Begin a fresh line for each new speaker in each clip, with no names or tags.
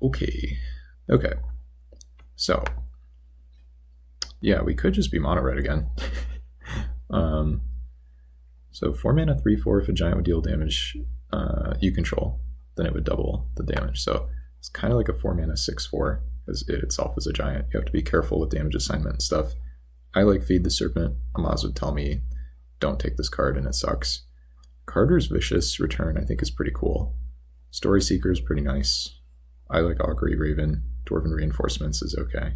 Okay. Okay. So, yeah, we could just be mono red again. um, so 4 mana 3/4, if a giant would deal damage you control, then it would double the damage. So it's kind of like a 4 mana 6/4, because it itself is a giant. You have to be careful with damage assignment and stuff. I like Feed the Serpent. Amaz would tell me, don't take this card, and it sucks. Carter's Vicious Return, I think, is pretty cool. Story Seeker is pretty nice. I like Augury Raven. Dwarven Reinforcements is okay.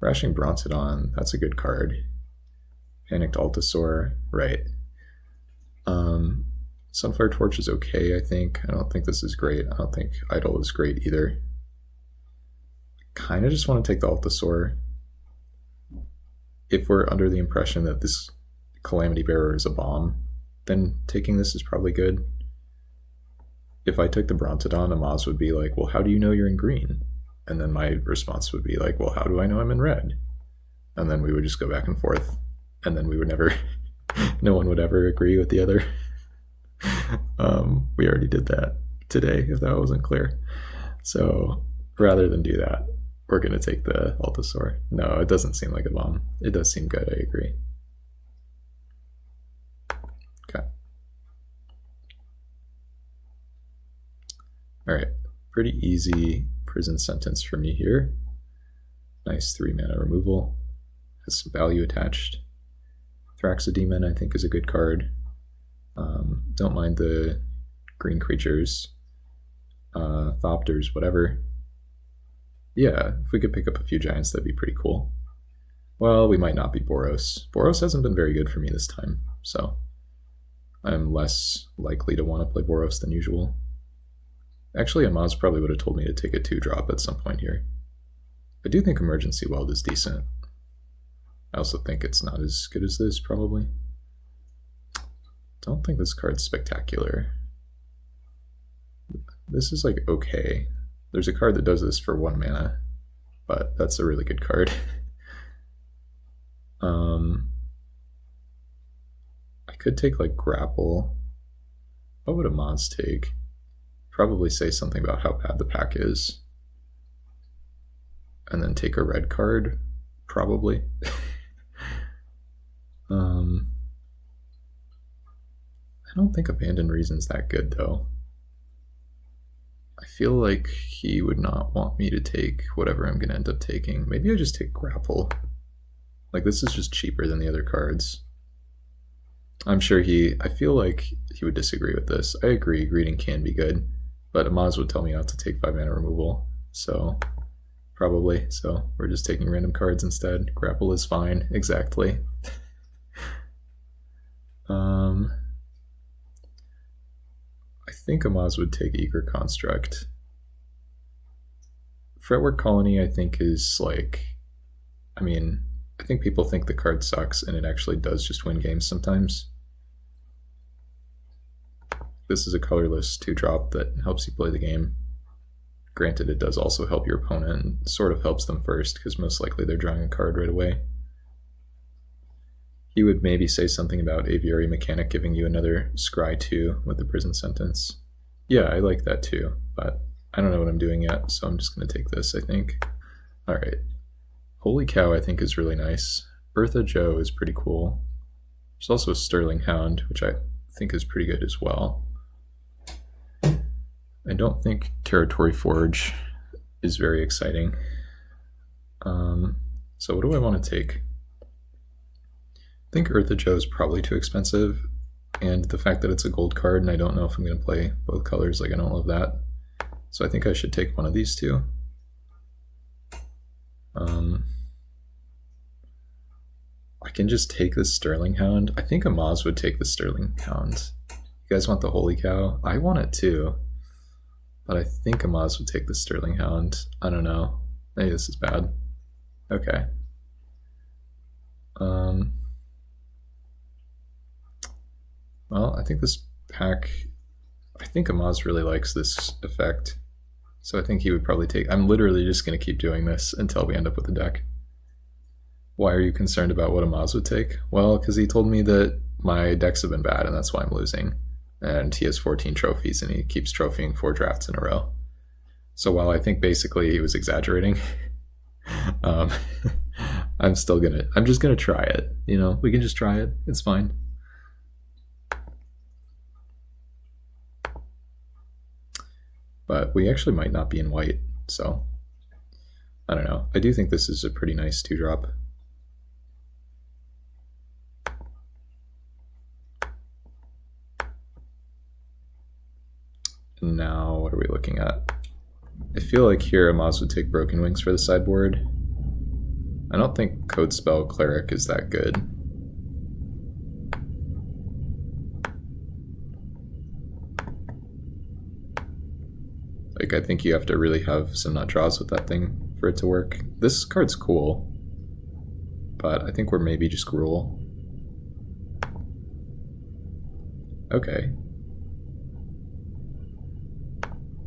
Thrashing Brontodon, that's a good card. Panicked Altasaur, right. Sunfire Torch is okay, I think. I don't think this is great. I don't think Idol is great either. Kind of just want to take the Altasaur. If we're under the impression that this Calamity Bearer is a bomb, then taking this is probably good. If I took the Brontodon, Amaz would be like, well, how do you know you're in green? And then my response would be like, well, how do I know I'm in red? And then we would just go back and forth. And then we would never, no one would ever agree with the other. We already did that today, if that wasn't clear. So rather than do that, we're going to take the Altasaur. No, it doesn't seem like a bomb. It does seem good, I agree. Okay. Alright, pretty easy Prison Sentence for me here. Nice 3 mana removal. Has some value attached. Thraxodemon, I think, is a good card. Don't mind the green creatures. Thopters, whatever. Yeah, if we could pick up a few giants, that'd be pretty cool. Well, we might not be Boros. Boros hasn't been very good for me this time, so I'm less likely to want to play Boros than usual. Actually, Amaz probably would have told me to take a 2-drop at some point here. I do think Emergency Weld is decent. I also think it's not as good as this, probably. Don't think this card's spectacular. This is like okay. There's a card that does this for 1 mana, but that's a really good card. I could take like Grapple. What would Amaz take? Probably say something about how bad the pack is. And then take a red card, probably. I don't think Abandoned Reason's that good, though. I feel like he would not want me to take whatever I'm going to end up taking. Maybe I just take Grapple. Like, this is just cheaper than the other cards. I'm sure I feel like he would disagree with this. I agree, Greeting can be good, but Amaz would tell me not to take 5 mana removal, so probably. So we're just taking random cards instead. Grapple is fine, exactly. I think Amaz would take Eager Construct. Fretwork Colony, I think, is like, I mean, I think people think the card sucks, and it actually does just win games sometimes. This is a colorless 2-drop that helps you play the game. Granted, it does also help your opponent, and sort of helps them first, because most likely they're drawing a card right away. He would maybe say something about Aviary Mechanic giving you another Scry 2 with the Prison Sentence. Yeah, I like that too, but I don't know what I'm doing yet, so I'm just going to take this, I think. Alright. Holy Cow, I think, is really nice. Eartha Joe is pretty cool. There's also a Sterling Hound, which I think is pretty good as well. I don't think Territory Forge is very exciting. So what do I want to take? I think Eartha Joe is probably too expensive, and the fact that it's a gold card and I don't know if I'm going to play both colors, like, I don't love that. So I think I should take one of these two. I can just take the Sterling Hound. I think Amaz would take the Sterling Hound. You guys want the Holy Cow? I want it too, but I think Amaz would take the Sterling Hound. I don't know. Maybe this is bad. Okay. Well, I think this pack, I think Amaz really likes this effect, so I think he would probably take, I'm literally just going to keep doing this until we end up with a deck. Why are you concerned about what Amaz would take? Well, because he told me that my decks have been bad and that's why I'm losing. and he has 14 trophies, and he keeps trophying 4 drafts in a row. So while I think basically he was exaggerating, I'm just gonna try it. You know, we can just try it. It's fine. But we actually might not be in white, so I don't know. I do think this is a pretty nice 2-drop. And now, what are we looking at? I feel like here Amaz would take Broken Wings for the sideboard. I don't think Code Spell Cleric is that good. Like, I think you have to really have some nut draws with that thing for it to work. This card's cool, but I think we're maybe just Gruul. Okay.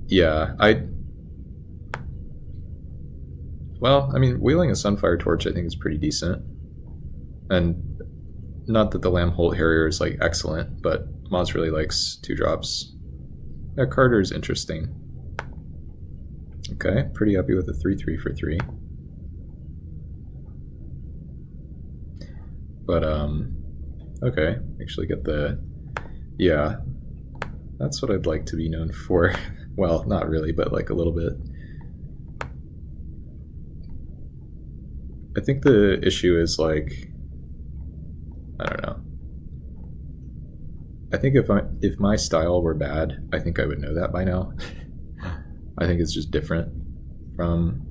Yeah, well, I mean, wielding a Sunfire Torch I think is pretty decent. And not that the Lambholt Harrier is like excellent, but Moz really likes 2-drops. Yeah, Carter's interesting. Okay, pretty happy with a 3/3 for 3. But okay, actually get the, yeah, that's what I'd like to be known for. Well, not really, but like a little bit. I think the issue is like, I don't know. I think if my style were bad, I think I would know that by now. I think it's just different from,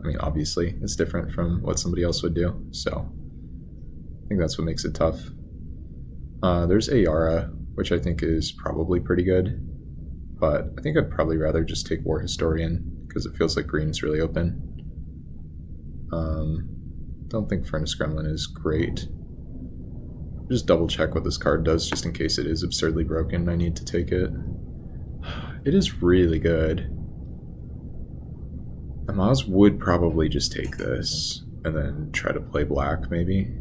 I mean, obviously it's different from what somebody else would do. So I think that's what makes it tough. There's Ayara, which I think is probably pretty good, but I think I'd probably rather just take War Historian because it feels like green's really open. Don't think Furnace Gremlin is great. Just double check what this card does just in case it is absurdly broken and I need to take it. It is really good. Amaz would probably just take this and then try to play black, maybe.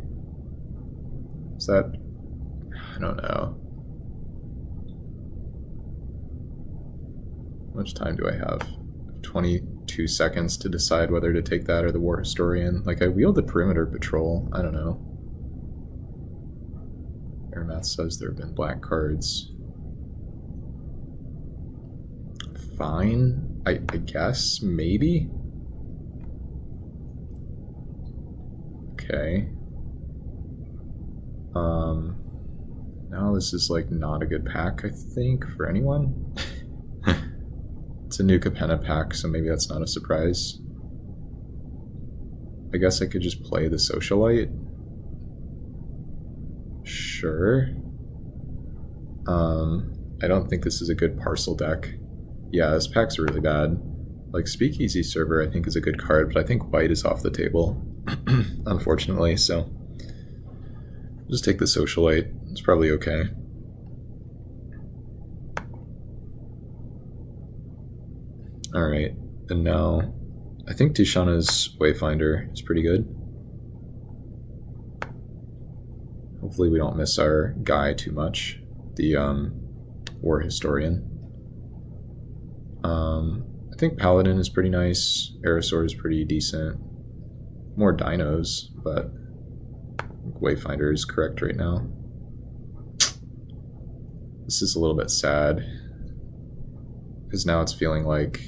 Is that... I don't know. How much time do I have? 22 seconds to decide whether to take that or the War Historian. Like, I wield the Perimeter Patrol. I don't know. Airmath says there have been black cards. Fine, I guess, maybe? Okay. Now this is like not a good pack, I think, for anyone. It's a new Capenna pack, so maybe that's not a surprise. I guess I could just play the Socialite. Sure. I don't think this is a good parcel deck. Yeah, this pack's really bad. Like, Speakeasy Server I think is a good card, but I think white is off the table, unfortunately, so just take the Socialite. It's probably okay. Alright, and now I think Tishana's Wayfinder is pretty good. Hopefully we don't miss our guy too much, the War Historian. I think Paladin is pretty nice. Aerosaur is pretty decent. More dinos, but Wayfinder is correct right now. This is a little bit sad, because now it's feeling like,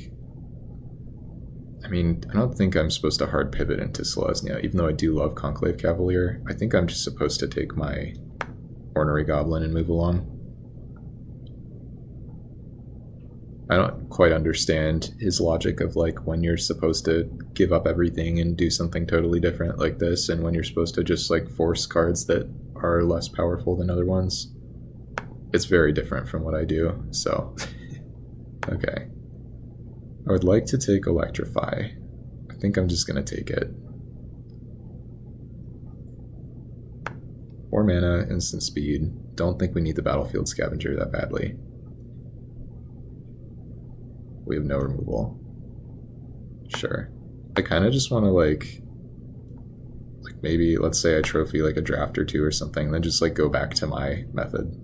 I mean, I don't think I'm supposed to hard pivot into Selesnya, even though I do love Conclave Cavalier. I think I'm just supposed to take my Ornery Goblin and move along. I don't quite understand his logic of like when you're supposed to give up everything and do something totally different like this, and when you're supposed to just like force cards that are less powerful than other ones. It's very different from what I do, so okay. I would like to take Electrify. I think I'm just gonna take it. 4 mana, instant speed. Don't think we need the Battlefield Scavenger that badly. We have no removal. Sure. I kind of just want to like maybe, let's say I trophy like a draft or two or something, and then just like go back to my method.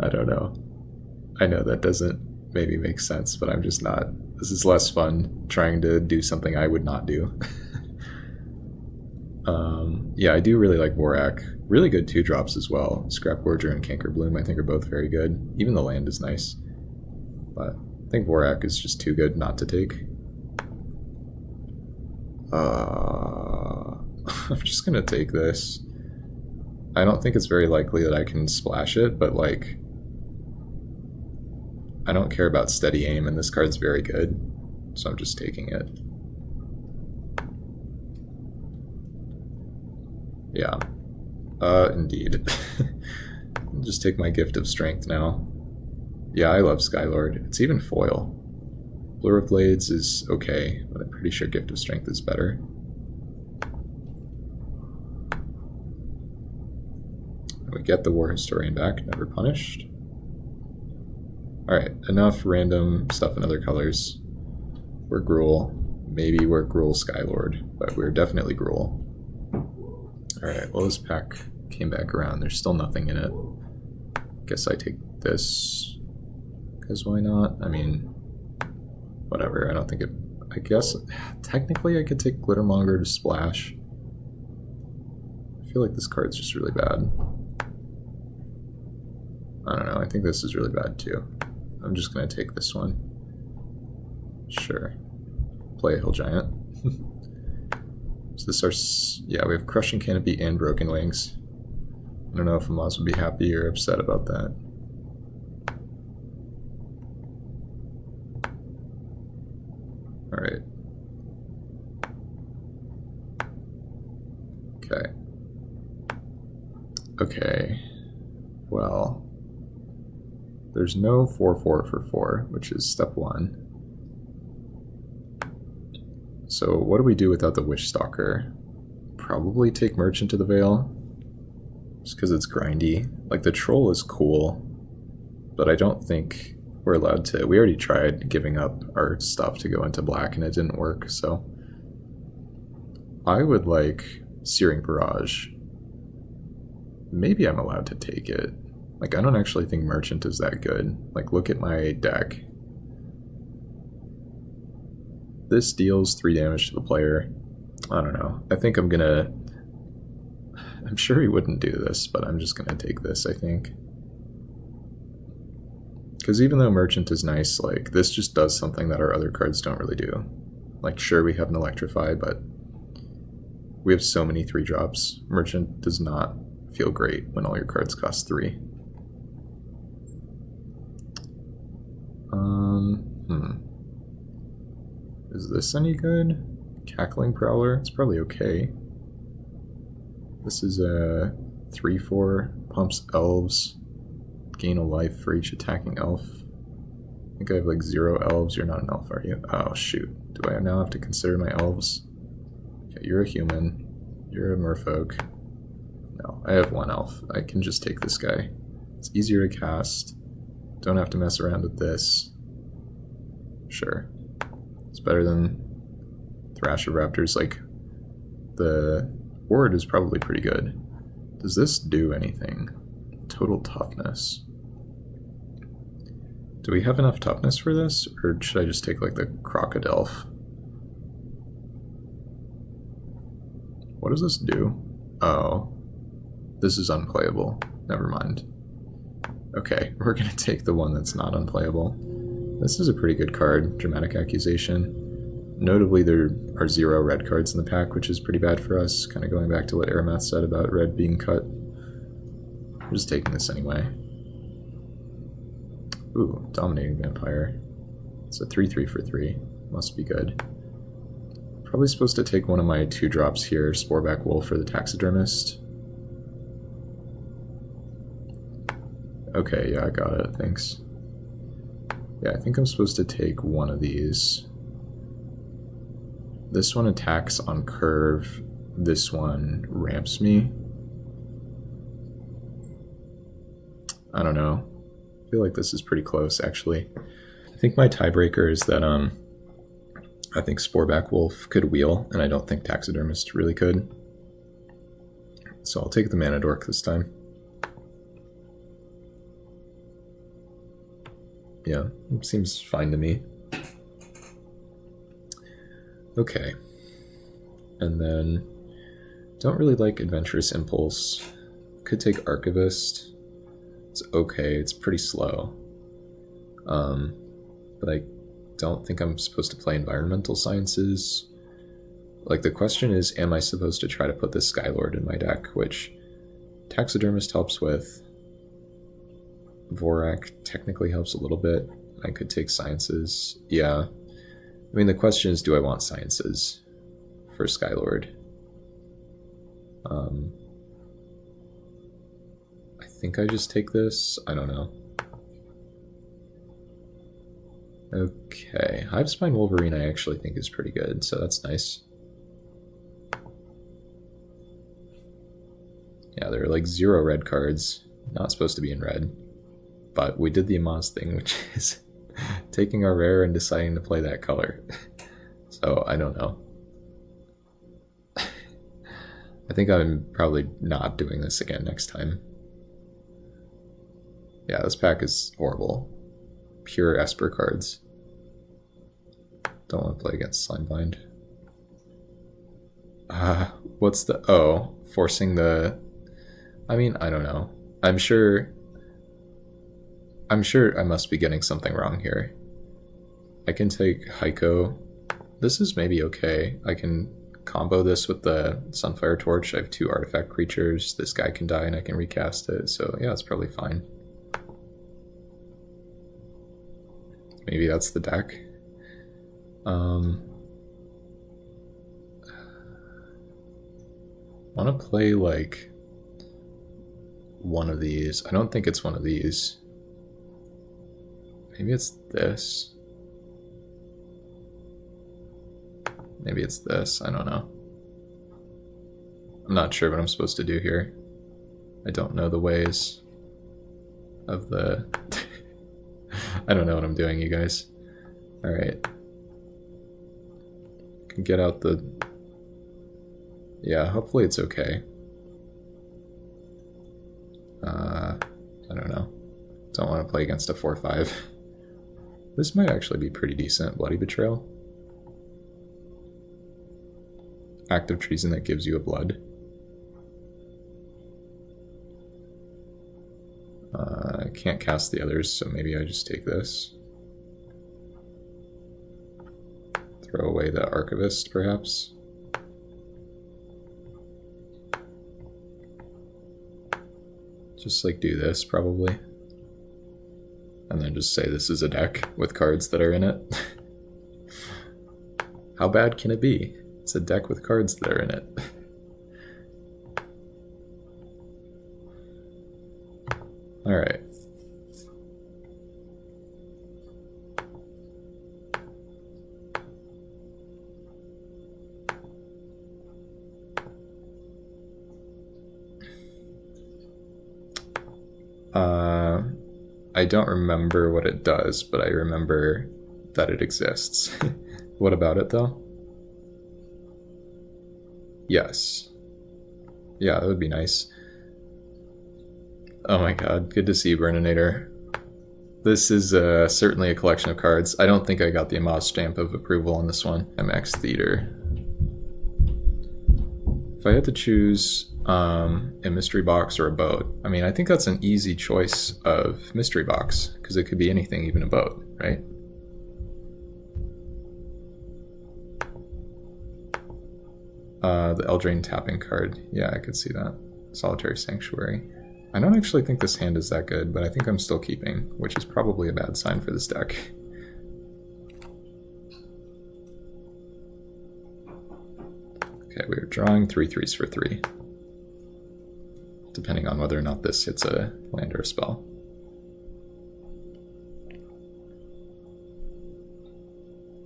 I don't know. I know that doesn't maybe make sense, but I'm just not. This is less fun trying to do something I would not do. Yeah, I do really like Vorak. Really good 2-drops as well. Scrapgorger and Cankerbloom I think are both very good. Even the land is nice. But I think Vorak is just too good not to take. I'm just gonna take this. I don't think it's very likely that I can splash it, but like, I don't care about steady aim, and this card's very good, so I'm just taking it. Yeah, indeed. I'll just take my Gift of Strength now. Yeah, I love Skylord. It's even foil. Lure of Blades is okay, but I'm pretty sure Gift of Strength is better. We get the War Historian back, never punished. Alright, enough random stuff in other colors. We're Gruul. Maybe we're Gruul Skylord, but we're definitely Gruul. Alright, well this pack came back around. There's still nothing in it. Guess I take this. Because why not? I mean, whatever. I don't think it... I guess, technically I could take Glittermonger to splash. I feel like this card's just really bad. I don't know, I think this is really bad too. I'm just gonna take this one. Sure. Play a Hill Giant. So this our... yeah, we have Crushing Canopy and Broken Wings. I don't know if Amaz would be happy or upset about that. Alright. Okay. Okay. Well... there's no 4/4 for 4, which is step 1. So what do we do without the Wishstalker? Probably take Merchant of the Veil, just because it's grindy. Like, the Troll is cool, but I don't think we're allowed to... we already tried giving up our stuff to go into black and it didn't work, so... I would like Searing Barrage. Maybe I'm allowed to take it. Like, I don't actually think Merchant is that good. Like, look at my deck. This deals 3 damage to the player. I don't know. I think I'm gonna... I'm sure he wouldn't do this, but I'm just gonna take this, I think. Because even though Merchant is nice, like, this just does something that our other cards don't really do. Like, sure, we have an Electrify, but we have so many 3-drops. Merchant does not feel great when all your cards cost 3. Is this any good? Cackling Prowler? It's probably okay. This is a 3/4, pumps elves, gain a life for each attacking elf. I think I have like 0 elves. You're not an elf, are you? Oh shoot. Do I now have to consider my elves? Okay, you're a human. You're a merfolk. No, I have 1 elf. I can just take this guy. It's easier to cast. Don't have to mess around with this. Sure. It's better than Thrasher Raptors. Like, the ward is probably pretty good. Does this do anything? Total toughness. Do we have enough toughness for this? Or should I just take, like, the Crocodile? What does this do? Oh. This is unplayable. Never mind. Okay, we're gonna take the one that's not unplayable. This is a pretty good card, Dramatic Accusation. Notably, there are 0 red cards in the pack, which is pretty bad for us. Kind of going back to what Aramath said about red being cut. I'm just taking this anyway. Ooh, Dominating Vampire. It's a 3/3 for 3. Must be good. Probably supposed to take one of my 2-drops here, Sporeback Wolf or the Taxidermist. Okay, yeah, I got it, thanks. Yeah, I think I'm supposed to take one of these. This one attacks on curve. This one ramps me. I don't know. I feel like this is pretty close, actually. I think my tiebreaker is that I think Sporeback Wolf could wheel, and I don't think Taxidermist really could. So I'll take the Mana Dork this time. Yeah, seems fine to me. Okay. And then, don't really like Adventurous Impulse. Could take Archivist. It's okay, it's pretty slow. But I don't think I'm supposed to play Environmental Sciences. Like, the question is, am I supposed to try to put this Skylord in my deck, which Taxidermist helps with. Vorak technically helps a little bit. I could take Sciences. Yeah. I mean, the question is, do I want Sciences for Skylord? I think I just take this. I don't know. Okay. Hivespine Wolverine I actually think is pretty good, so that's nice. Yeah, there are like 0 red cards. Not supposed to be in red. But we did the Amaz thing, which is taking our rare and deciding to play that color. So, I don't know. I think I'm probably not doing this again next time. Yeah, this pack is horrible. Pure Esper cards. Don't want to play against Slimebind. What's the... Oh, forcing the... I mean, I don't know. I'm sure I must be getting something wrong here. I can take Heiko. This is maybe okay. I can combo this with the Sunfire Torch. I have 2 artifact creatures. This guy can die and I can recast it. So yeah, it's probably fine. Maybe that's the deck. I want to play like one of these. I don't think it's one of these. Maybe it's this. Maybe it's this. I don't know. I'm not sure what I'm supposed to do here. I don't know the ways of the... I don't know what I'm doing, you guys. Alright. Can get out the... Yeah, hopefully it's okay. I don't know. Don't want to play against a 4-5. This might actually be pretty decent. Bloody Betrayal. Act of treason that gives you a blood. I can't cast the others, so maybe I just take this. Throw away the Archivist, perhaps. Just like do this, probably. And then just say this is a deck with cards that are in it. How bad can it be? It's a deck with cards that are in it. Alright. I don't remember what it does, but I remember that it exists. What about it, though? Yes. Yeah, that would be nice. Oh my god, good to see you, Burninator. This is certainly a collection of cards. I don't think I got the Amaz stamp of approval on this one. MX Theater. If I had to choose a mystery box or a boat, I mean, I think that's an easy choice of mystery box, because it could be anything, even a boat, right? The Eldraine tapping card. Yeah, I could see that. Solitary Sanctuary. I don't actually think this hand is that good, but I think I'm still keeping, which is probably a bad sign for this deck. Okay, we are drawing 3/3s for 3. Depending on whether or not this hits a land or a spell.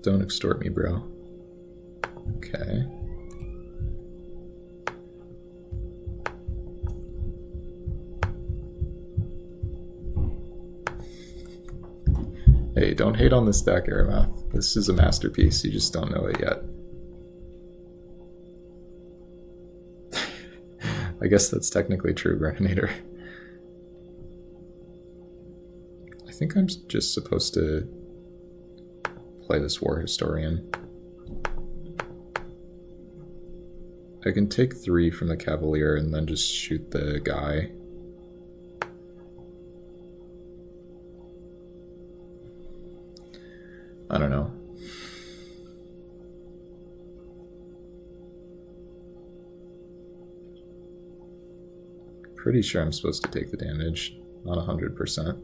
Don't extort me, bro. Okay. Hey, don't hate on this deck, Aramath. This is a masterpiece, you just don't know it yet. I guess that's technically true, Burninator. I think I'm just supposed to play this War Historian. I can take 3 from the Cavalier and then just shoot the guy. I don't know. Pretty sure I'm supposed to take the damage, not 100%.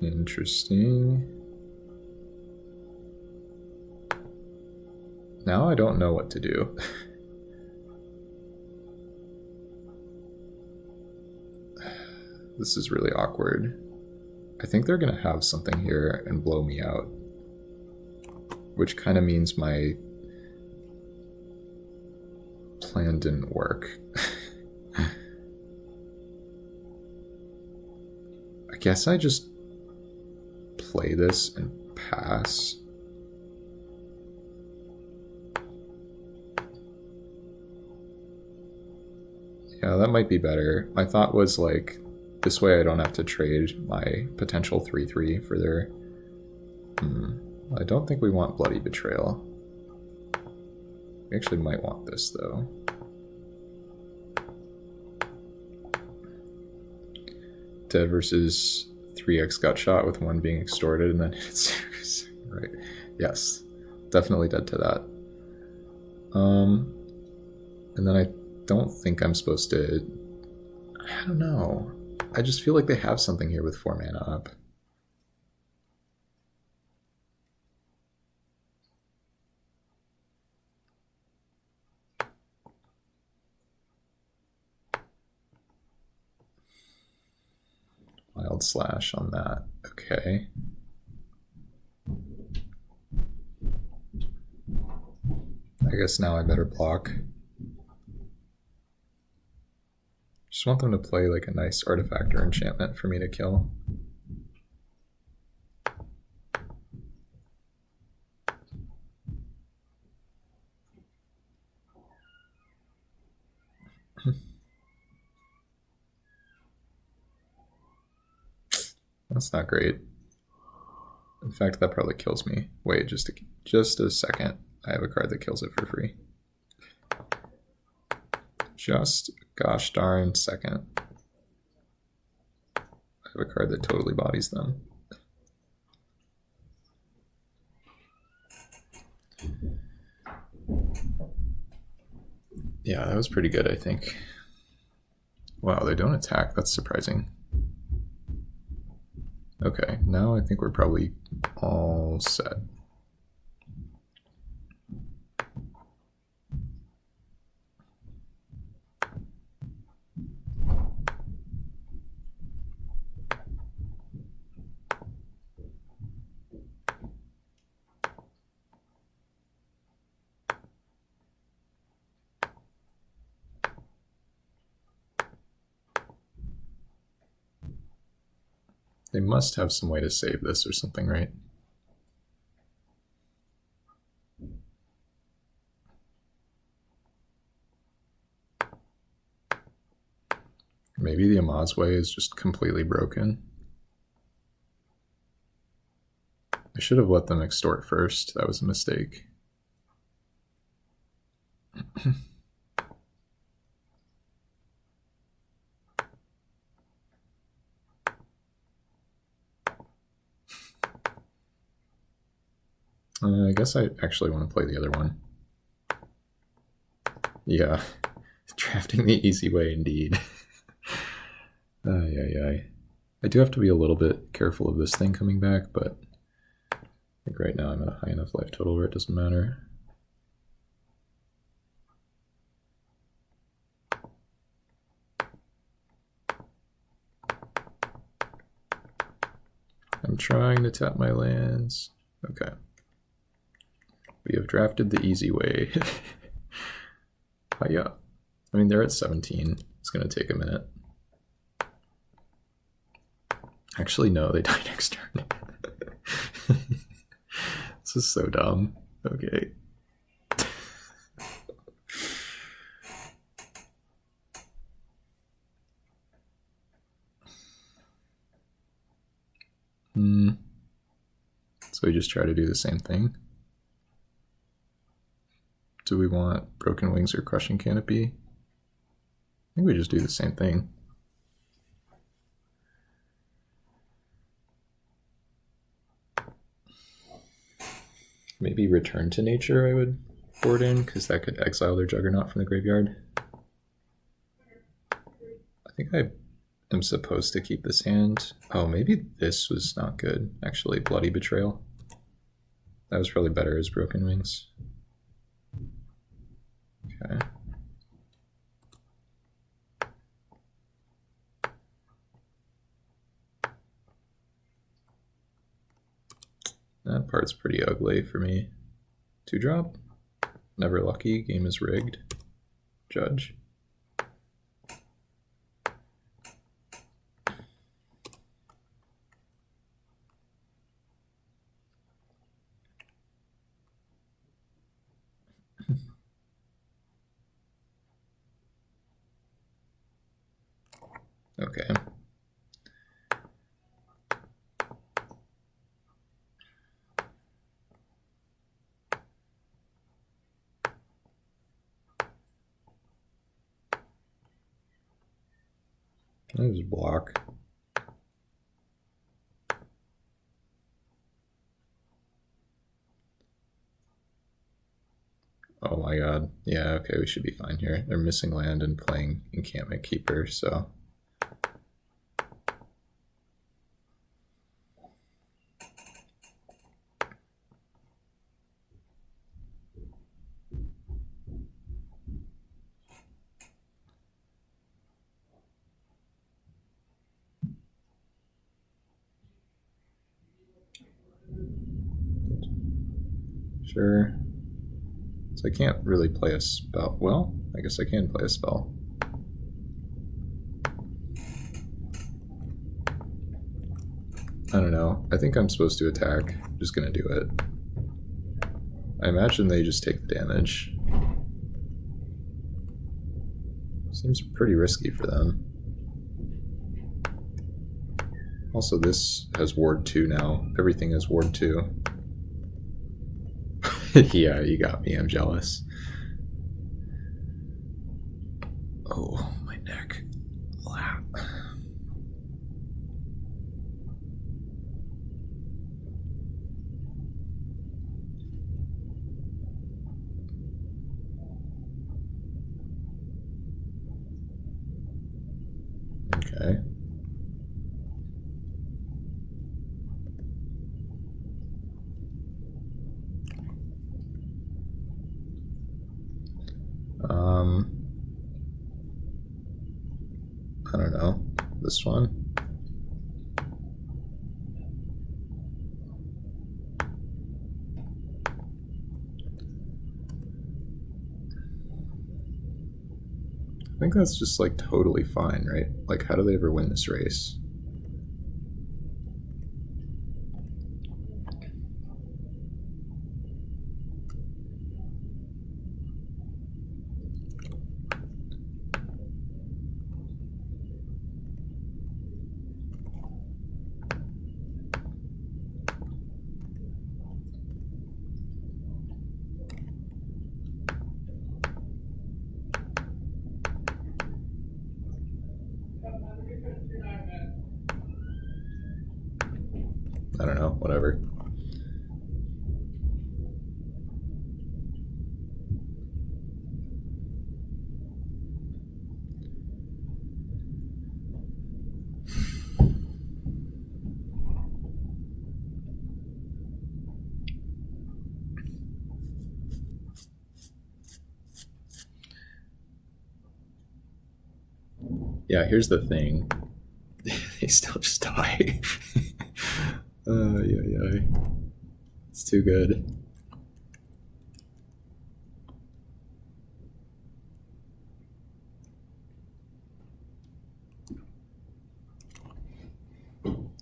Interesting. Now I don't know what to do. This is really awkward. I think they're gonna have something here and blow me out. Which kind of means my plan didn't work. I guess I just play this and pass. Yeah, that might be better. My thought was like, this way I don't have to trade my potential 3/3 for their... I don't think we want Bloody Betrayal. We actually might want this though. Dead versus 3x got shot with 1 being extorted and then it's right. Yes, definitely dead to that. And then I don't think I'm supposed to... I don't know. I just feel like they have something here with 4 mana up. Wild Slash on that. Okay. I guess now I better block. Just want them to play like a nice artifact or enchantment for me to kill. That's not great. In fact, that probably kills me. Wait, just a second. I have a card that kills it for free. Just gosh darn second. I have a card that totally bodies them. Yeah, that was pretty good, I think. Wow, they don't attack. That's surprising. Okay, now I think we're probably all set. They must have some way to save this or something, right? Maybe the Amaz way is just completely broken. I should have let them extort first. That was a mistake. I guess I actually want to play the other one. Yeah, drafting the easy way indeed. I do have to be a little bit careful of this thing coming back, but I think right now I'm at a high enough life total where it doesn't matter. I'm trying to tap my lands. Okay. We have drafted the easy way. Yeah. I mean, they're at 17. It's going to take a minute. Actually, no, they die next turn. This is so dumb. Okay. So we just try to do the same thing. Do we want Broken Wings or Crushing Canopy? I think we just do the same thing. Maybe Return to Nature I would board in, because that could exile their Juggernaut from the graveyard. I think I am supposed to keep this hand. Oh, maybe this was not good, actually. Bloody Betrayal. That was probably better as Broken Wings. Okay. That part's pretty ugly for me. 2-drop. Never lucky. Game is rigged. Judge. Okay. Can I just block? Oh my god. Yeah, okay, we should be fine here. They're missing land and playing Encampment Keeper, so... Sure. So I can't really play a spell. Well, I guess I can play a spell. I don't know. I think I'm supposed to attack. I'm just gonna do it. I imagine they just take the damage. Seems pretty risky for them. Also, this has Ward 2 now. Everything has Ward 2. Yeah, you got me. I'm jealous. Oh, my neck. Wow. Okay. I don't know. This one? I think that's just like totally fine, right? Like, how do they ever win this race? I don't know, whatever. Yeah, here's the thing. They still just die. Yeah. It's too good.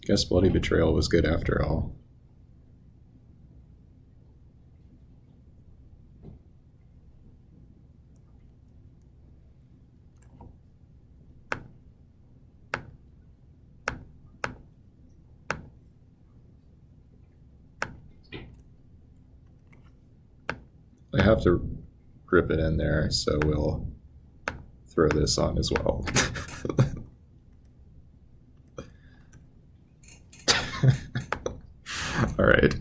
Guess Bloody Betrayal was good after all. I have to grip it in there, so we'll throw this on as well. All right.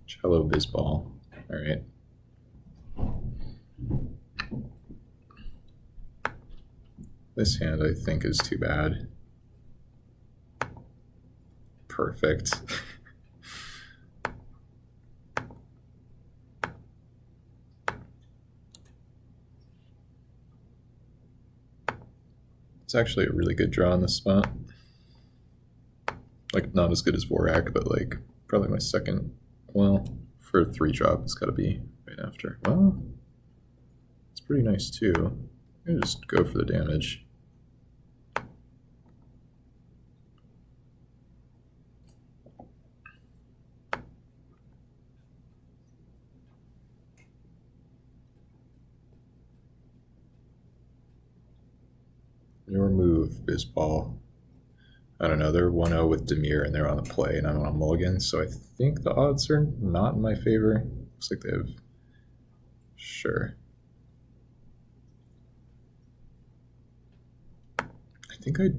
Cello Bisbal. All right. This hand I think is too bad. Perfect. It's actually a really good draw on this spot. Like, not as good as Vorak, but like probably my second. Well, for a 3-drop, it's got to be right after. Well, it's pretty nice too. I'm gonna just go for the damage. Your move, Bisbal. I don't know, they're 1-0 with Demir and they're on the play and I'm on a mulligan, so I think the odds are not in my favor. Looks like they have... Sure. I think I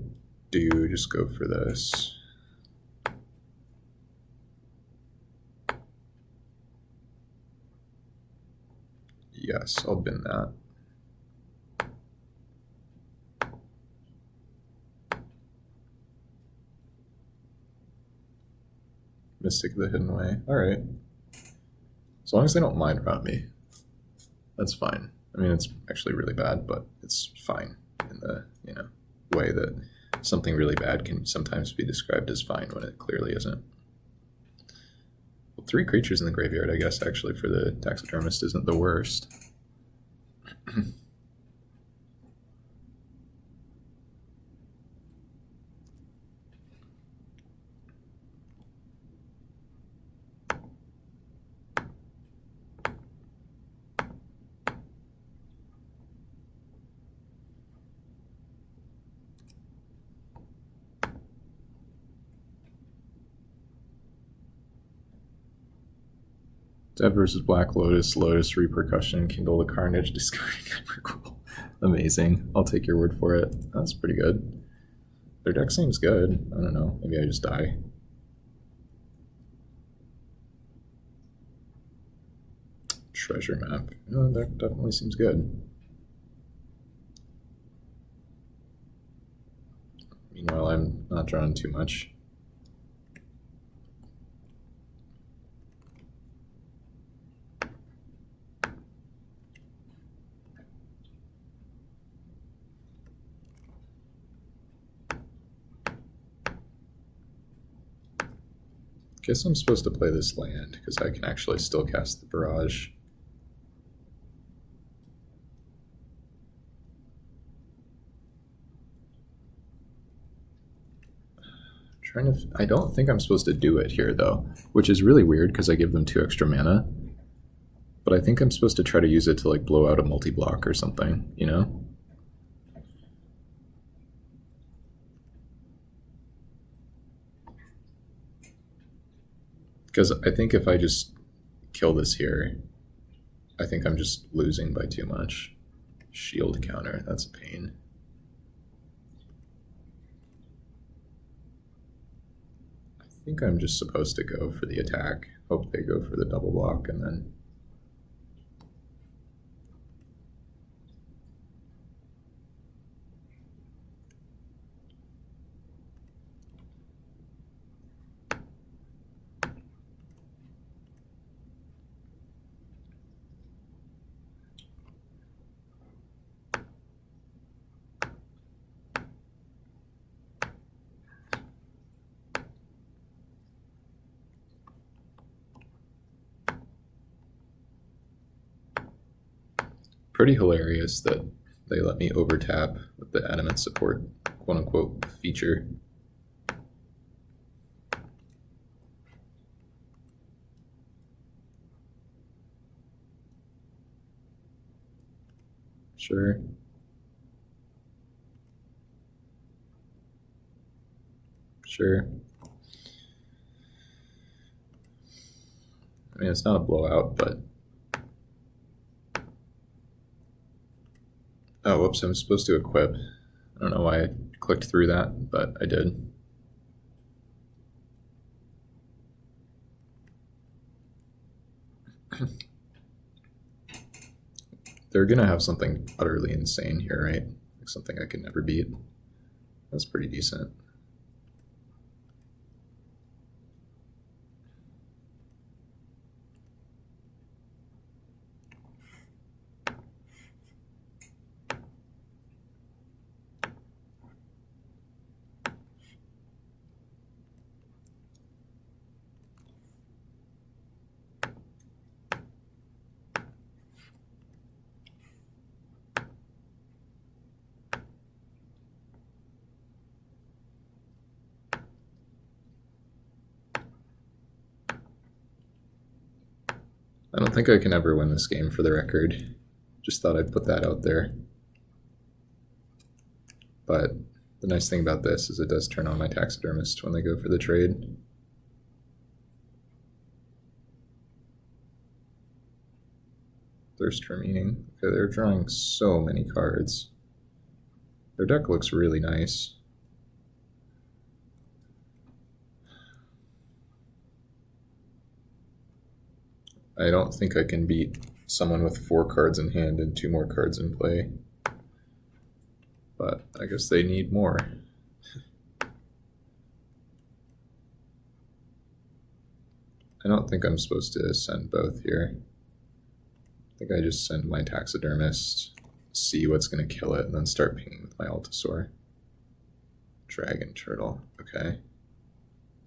do just go for this. Yes, I'll bin that. Mystic of the Hidden Way. Alright. As long as they don't mind around me, that's fine. I mean, it's actually really bad, but it's fine in the, you know, way that something really bad can sometimes be described as fine when it clearly isn't. Well, 3 creatures in the graveyard, I guess, actually, for the taxidermist isn't the worst. Dead versus Black Lotus, Lotus Repercussion, Kindle the Carnage, discarding Emrakul. Amazing. I'll take your word for it. That's pretty good. Their deck seems good. I don't know. Maybe I just die. Treasure Map. Oh, that definitely seems good. Meanwhile, I'm not drawing too much. Guess I'm supposed to play this land, because I can actually still cast the Barrage. I don't think I'm supposed to do it here, though, which is really weird, because I give them 2 extra mana. But I think I'm supposed to try to use it to, like, blow out a multi-block or something, you know? Because I think if I just kill this here, I think I'm just losing by too much. Shield counter, that's a pain. I think I'm just supposed to go for the attack. Hope they go for the double block and then... Pretty hilarious that they let me overtap with the Adamant Support, quote-unquote, feature. Sure. Sure. I mean, it's not a blowout, but... Oh, whoops, I'm supposed to equip. I don't know why I clicked through that, but I did. They're gonna have something utterly insane here, right? Like something I could never beat. That's pretty decent. I don't think I can ever win this game, for the record. Just thought I'd put that out there. But the nice thing about this is it does turn on my taxidermist when they go for the trade. Thirst for Meaning. Okay, they're drawing so many cards. Their deck looks really nice. I don't think I can beat someone with 4 cards in hand and 2 more cards in play. But I guess they need more. I don't think I'm supposed to send both here. I think I just send my taxidermist, see what's going to kill it, and then start pinging with my Altasaur. Dragon Turtle. Okay.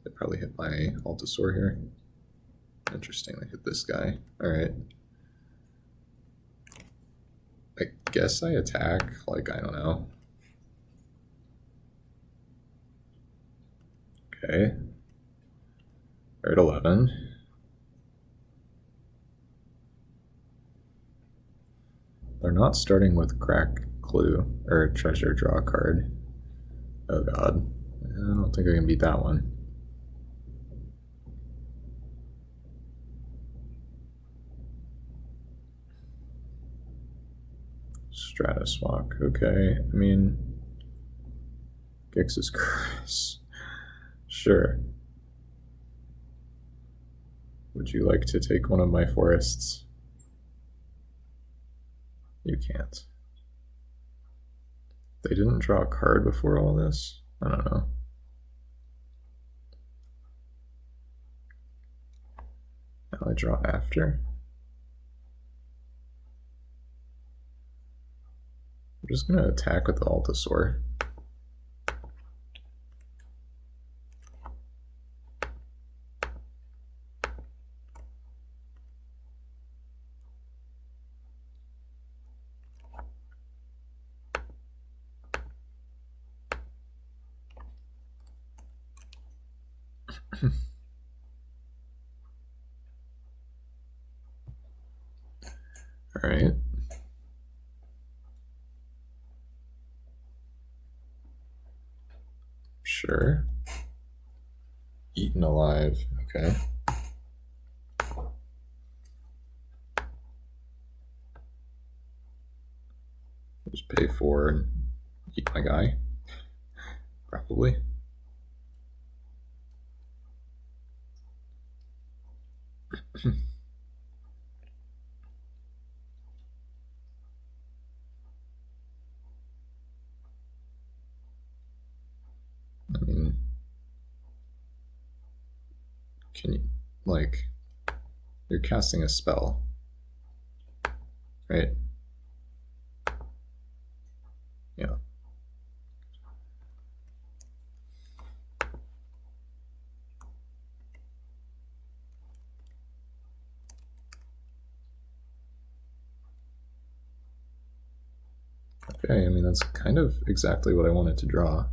They probably hit my Altasaur here. Interesting, they hit this guy. Alright. I guess I attack, like, I don't know. Okay. They're at 11. They're not starting with Crack Clue, or Treasure Draw card. Oh god. I don't think I can beat that one. Stratuswalk, okay. I mean, Gix's Curse. Sure. Would you like to take one of my forests? You can't. They didn't draw a card before all this? I don't know. Now I draw after? I'm just gonna attack with the Altasaur. All right. Sure. Eaten alive. Okay. Just pay 4 and eat my guy. Probably. I mean, can you, like, you're casting a spell, right? Yeah. Okay, I mean, that's kind of exactly what I wanted to draw.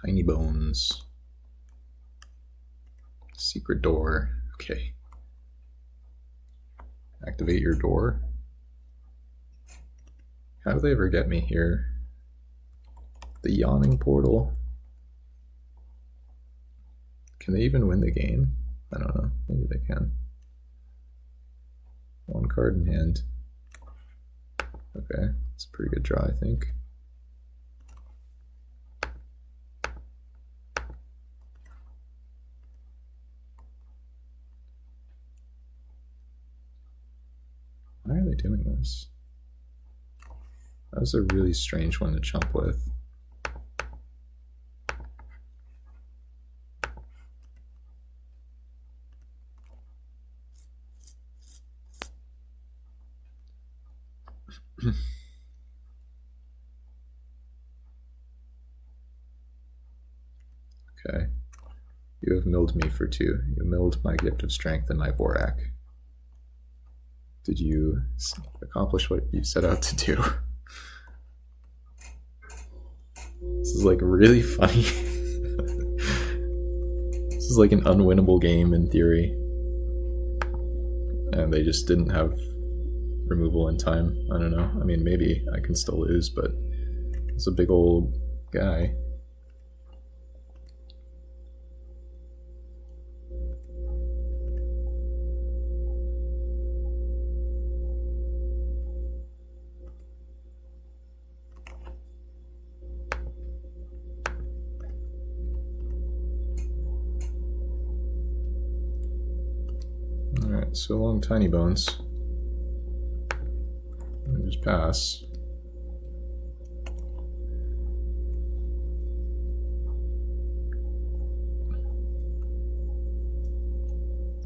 Tiny bones. Secret door. Okay. Activate your door. How do they ever get me here? The yawning portal. Can they even win the game? I don't know. Maybe they can. One card in hand. Okay, it's a pretty good draw, I think. Why are they doing this? That was a really strange one to chump with. Okay. You have milled me for 2. You milled my Gift of Strength and my Vorak. Did you accomplish what you set out to do? This is like really funny. This is like an unwinnable game in theory. And they just didn't have removal in time. I don't know. I mean, maybe I can still lose, but it's a big old guy. Alright, so long, Tiny Bones. Just pass.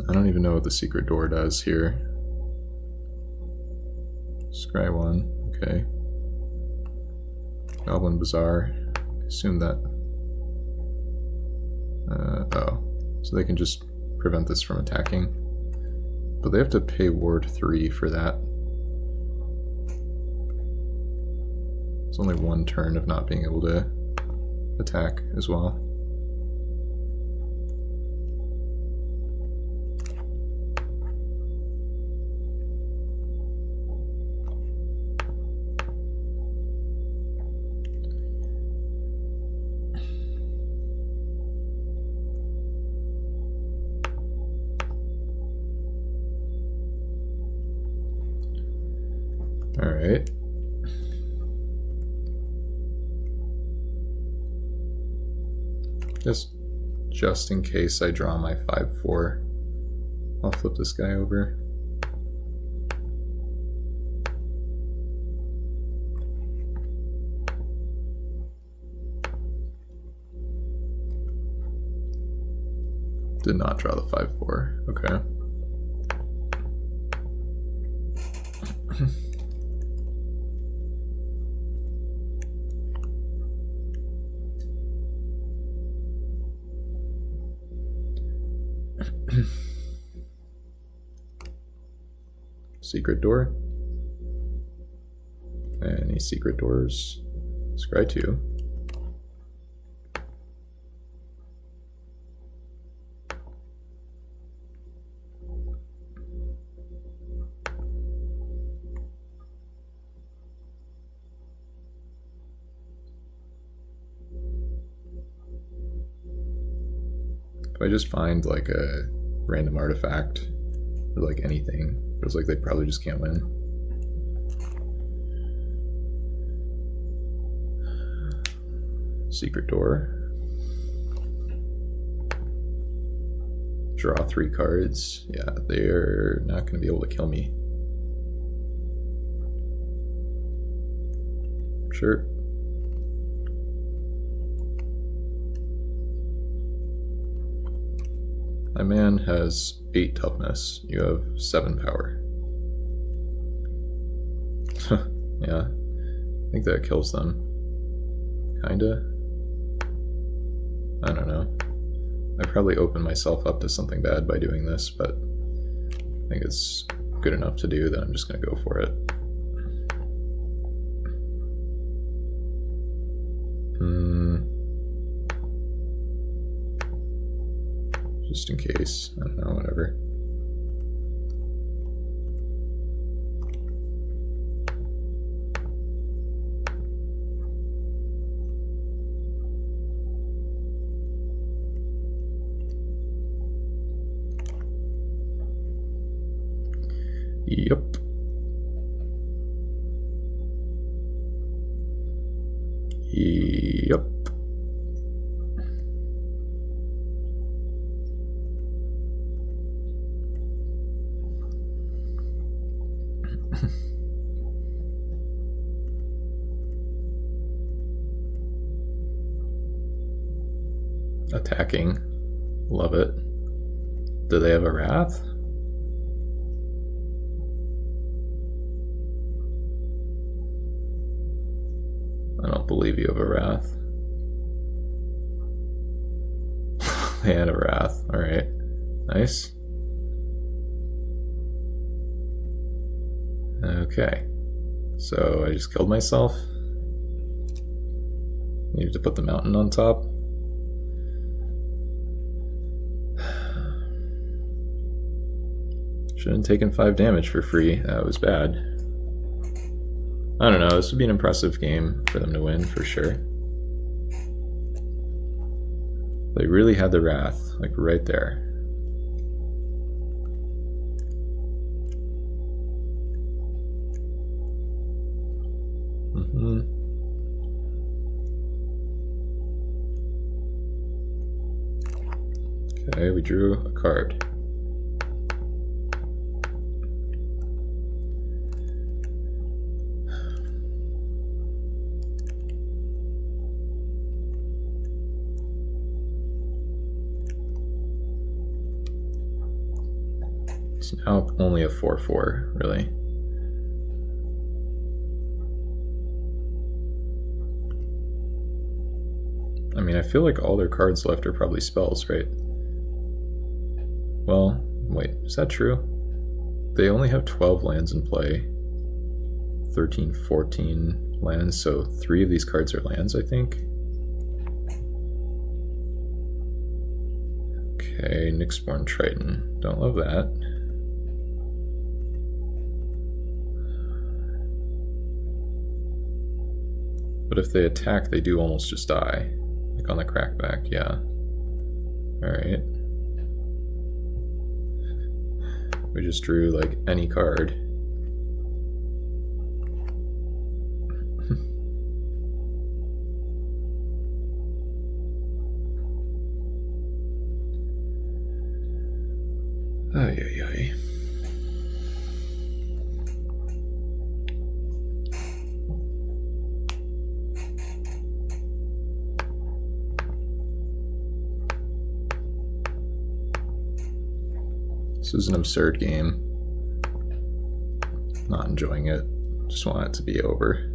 I don't even know what the secret door does here. Scry 1, okay. Goblin Bazaar, assume that. Oh, so they can just prevent this from attacking. But they have to pay ward 3 for that. It's only one turn of not being able to attack as well. All right. Just in case I draw my 5/4, I'll flip this guy over. Did not draw the 5/4. Okay. Secret door. Any secret doors? Scry 2. If I just find like a random artifact or like anything, feels like they probably just can't win. Secret door. Draw 3 cards. Yeah, they're not going to be able to kill me. Sure. My man has 8 toughness. You have 7 power. Yeah, I think that kills them. Kinda. I don't know. I probably opened myself up to something bad by doing this, but I think it's good enough to do that I'm just gonna go for it. just in case. I don't know, whatever. Yep. Yep. Attacking. Love it. Do they have a Wrath? I don't believe you have a Wrath. They had a Wrath. Alright. Nice. Okay. So I just killed myself. Needed to put the mountain on top. Shouldn't have taken 5 damage for free. That was bad. I don't know, this would be an impressive game for them to win, for sure. They really had the Wrath, like right there. Okay, we drew a card. It's now only a 4/4, really. I mean, I feel like all their cards left are probably spells, right? Well, wait, is that true? They only have 12 lands in play. 13, 14 lands, so 3 of these cards are lands, I think. Okay, Nyxborn Triton. Don't love that. But if they attack, they do almost just die. Like on the crackback, yeah. Alright. We just drew like any card. Ay, ay, ay. This is an absurd game. Not enjoying it. Just want it to be over.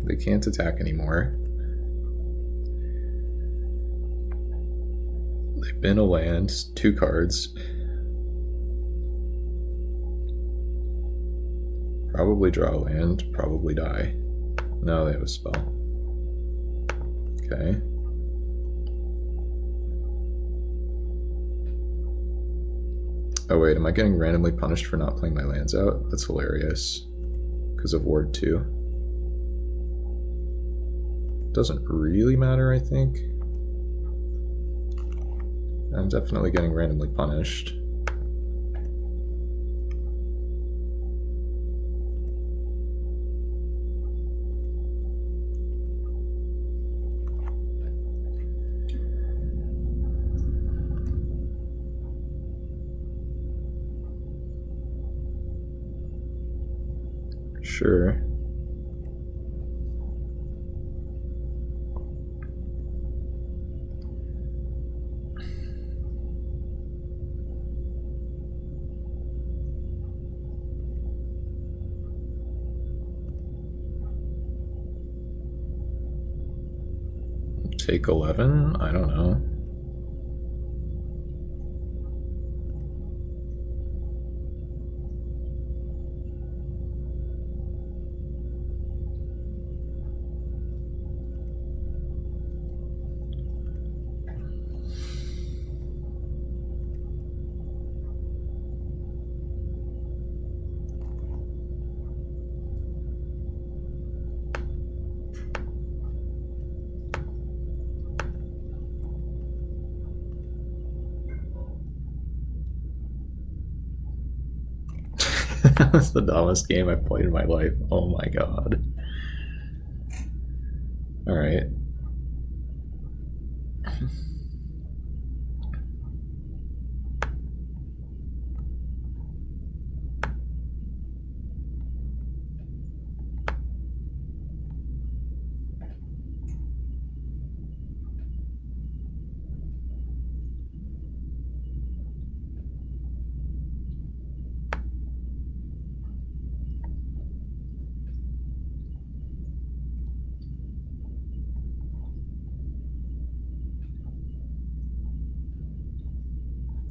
They can't attack anymore. They bin a land, 2 cards. Probably draw a land, probably die. No, they have a spell. Okay. Oh wait, am I getting randomly punished for not playing my lands out? That's hilarious. Because of Ward 2. Doesn't really matter, I think. I'm definitely getting randomly punished. Sure. Take 11? I don't know. That's the dumbest game I've played in my life. Oh my god. Alright.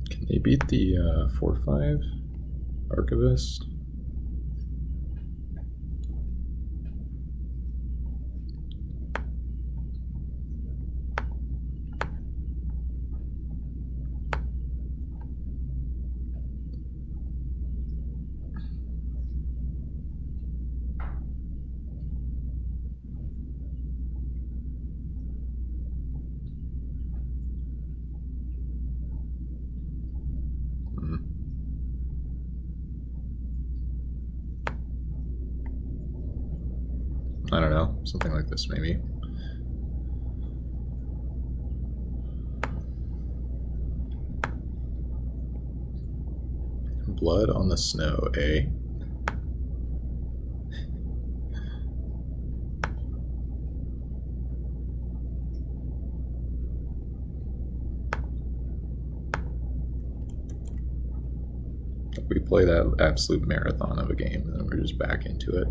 Can they beat the 4-5 Archivist? I don't know, something like this maybe. Blood on the Snow, eh? We play that absolute marathon of a game and then we're just back into it.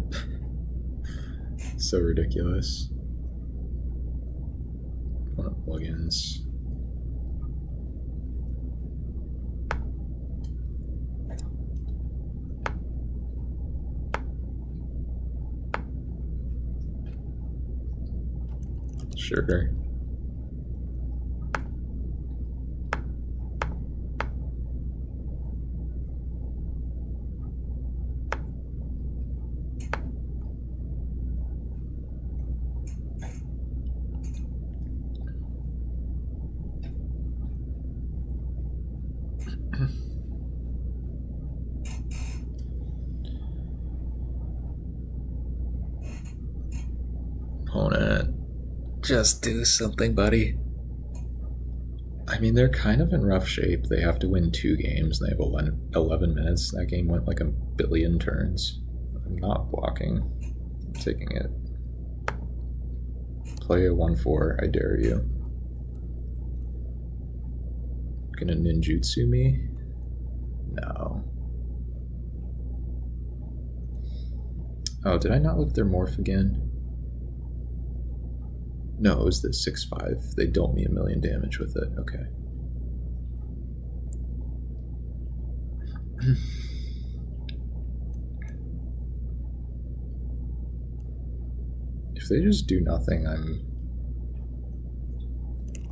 So ridiculous. One of plugins. Sure. Opponent, just do something, buddy. I mean, they're kind of in rough shape. They have to win 2 games, and they have 11 minutes. That game went like a billion turns. I'm not blocking. I'm taking it. Play a 1-4, I dare you. Gonna ninjutsu me? No. Oh, did I not look at their morph again? No, it was the 6-5. They dealt me a million damage with it. Okay. If they just do nothing, I'm...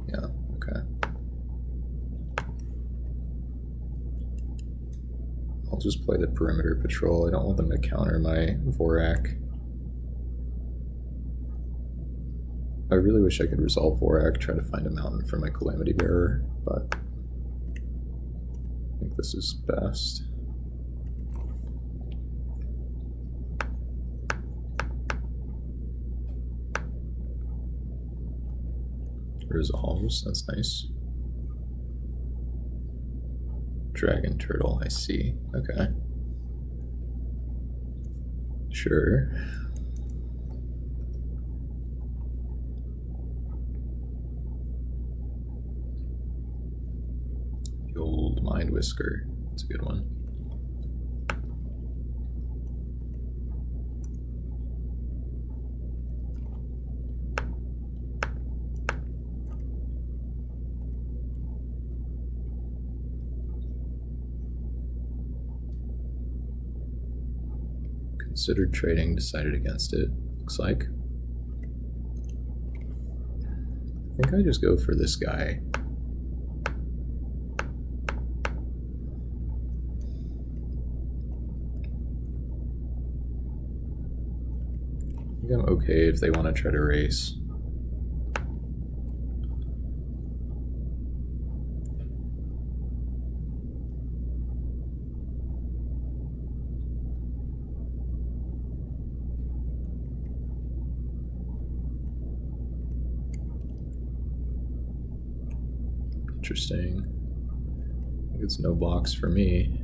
Yeah, okay. I'll just play the perimeter patrol. I don't want them to counter my Vorak. I really wish I could resolve Vorak, try to find a mountain for my Calamity Bearer, but I think this is best. Resolves, that's nice. Dragon Turtle, I see. Okay. Sure. The old Mind Whisker. That's a good one. Considered trading, decided against it, looks like. I think I just go for this guy. I think I'm okay if they want to try to race. Interesting. I think it's no box for me.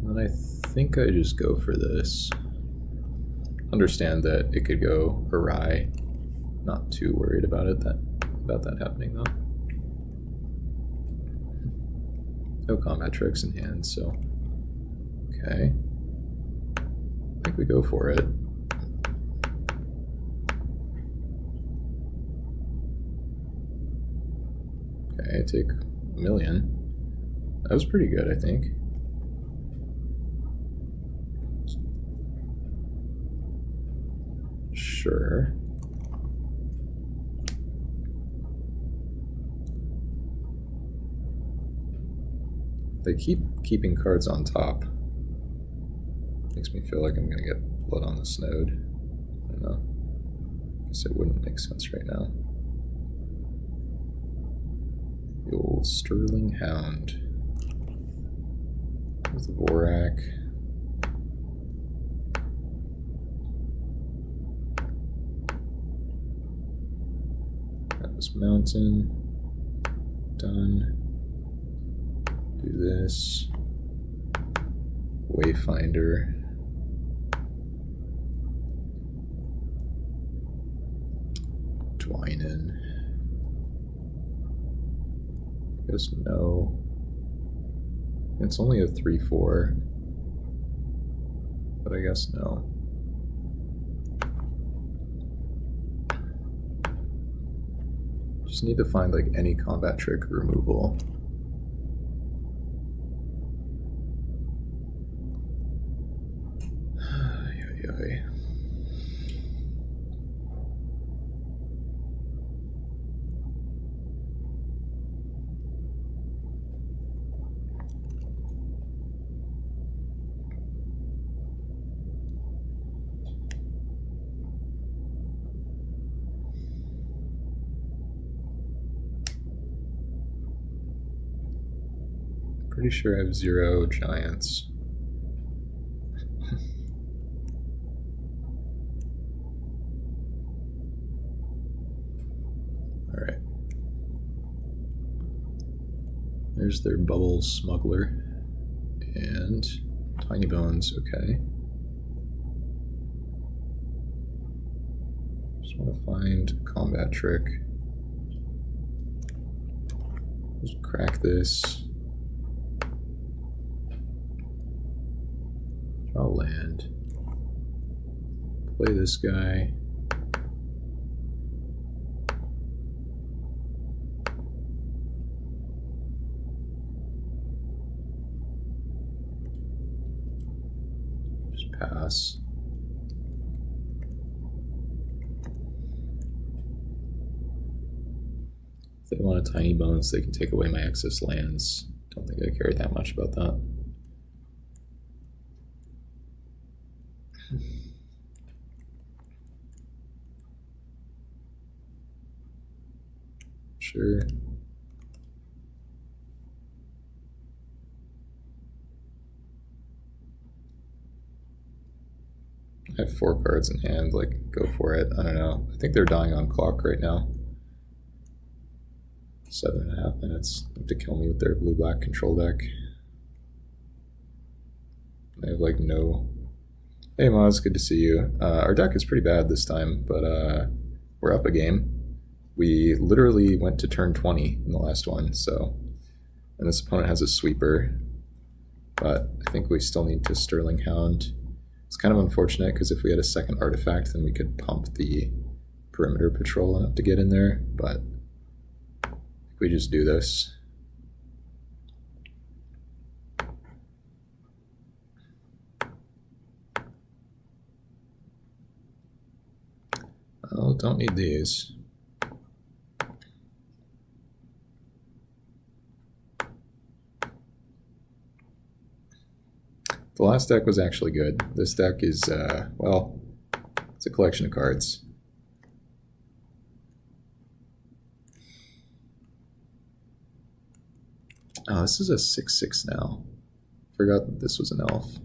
And I think I just go for this. Understand that it could go awry. Not too worried about it about that happening though. No combat tricks in hand, so okay. I think we go for it. Okay, I take $1 million. That was pretty good, I think. Sure. They keep keeping cards on top. Makes me feel like I'm gonna get blood on this node. I don't know. Guess it wouldn't make sense right now. The old Sterling Hound. With Vorak. Got this mountain. Done. Do this. Wayfinder. Dwynen. Guess no. It's only a 3/4. But I guess no. Just need to find like any combat trick removal. Pretty sure I have 0 giants. Alright. There's their bubble smuggler. And Tiny Bones, okay. Just want to find a combat trick. Just crack this. Draw land. Play this guy. Just pass. If they want a Tiny Bones, they can take away my excess lands. Don't think I care that much about that. Sure. I have 4 cards in hand, like, go for it. I don't know. I think they're dying on clock right now. 7.5 minutes to kill me with their blue-black control deck. They have, like, no... Hey, Maz, good to see you. Our deck is pretty bad this time, but we're up a game. We literally went to turn 20 in the last one, so... And this opponent has a sweeper, but I think we still need to Sterling Hound. It's kind of unfortunate, because if we had a second artifact, then we could pump the perimeter patrol enough to get in there, but if we just do this... Oh, don't need these. The last deck was actually good. This deck is, well, it's a collection of cards. Oh, this is a 6/6 now. Forgot that this was an elf.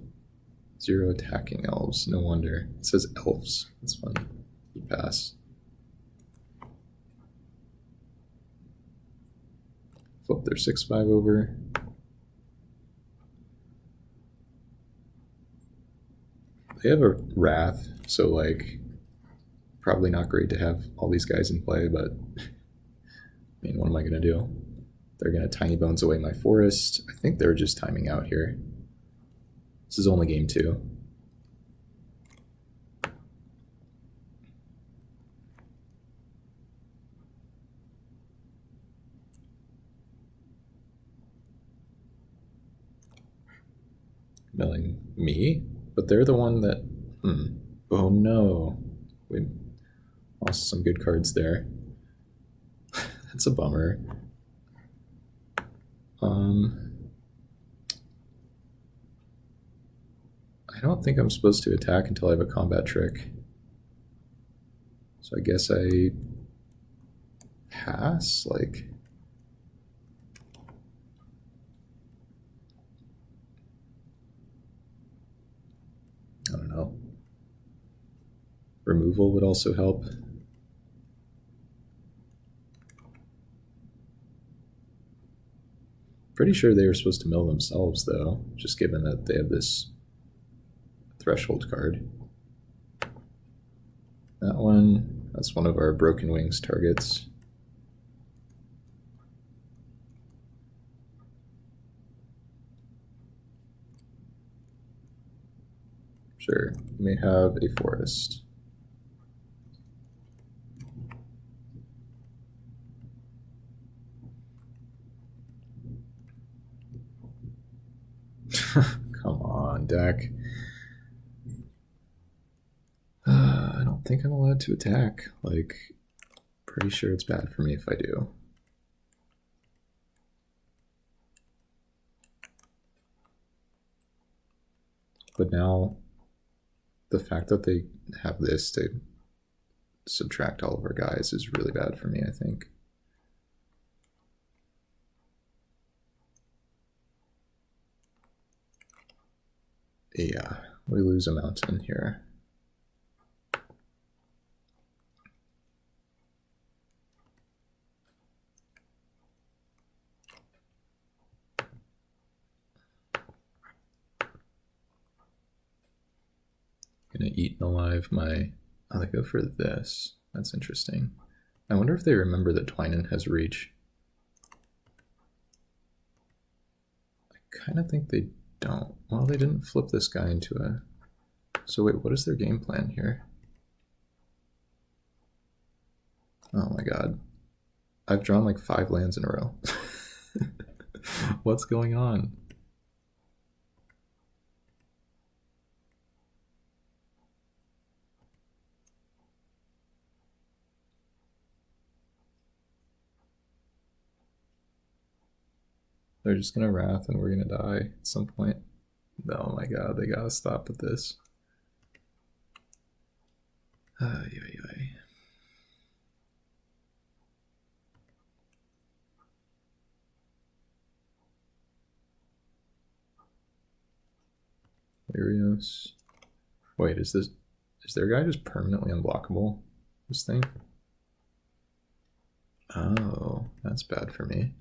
0 attacking elves. No wonder. It says elves. That's funny. You pass. Flip their 6/5 over. They have a Wrath, so like probably not great to have all these guys in play, but I mean, what am I gonna do? They're gonna Tiny Bones away my forest. I think they're just timing out here. This is only game 2. Milling me? But they're the one that... Oh no. We lost some good cards there. That's a bummer. I don't think I'm supposed to attack until I have a combat trick. So I guess I pass, like... I don't know. Removal would also help. Pretty sure they were supposed to mill themselves, though, just given that they have this threshold card. That one, that's one of our Broken Wings targets. Sure, we may have a forest. Come on, deck. I don't think I'm allowed to attack. Like, pretty sure it's bad for me if I do. But now, the fact that they have this to subtract all of our guys is really bad for me, I think. Yeah, we lose a mountain here. Gonna eat alive my... Oh, they go for this. That's interesting. I wonder if they remember that Twinan has reach. I kind of think they don't. Well, they didn't flip this guy into a... So wait, what is their game plan here? Oh my god. I've drawn like 5 lands in a row. What's going on? They're just gonna Wrath and we're gonna die at some point. Oh my god, they gotta stop with this. Ay, ay, ay. Lirios. Wait, is their guy just permanently unblockable? This thing? Oh, that's bad for me.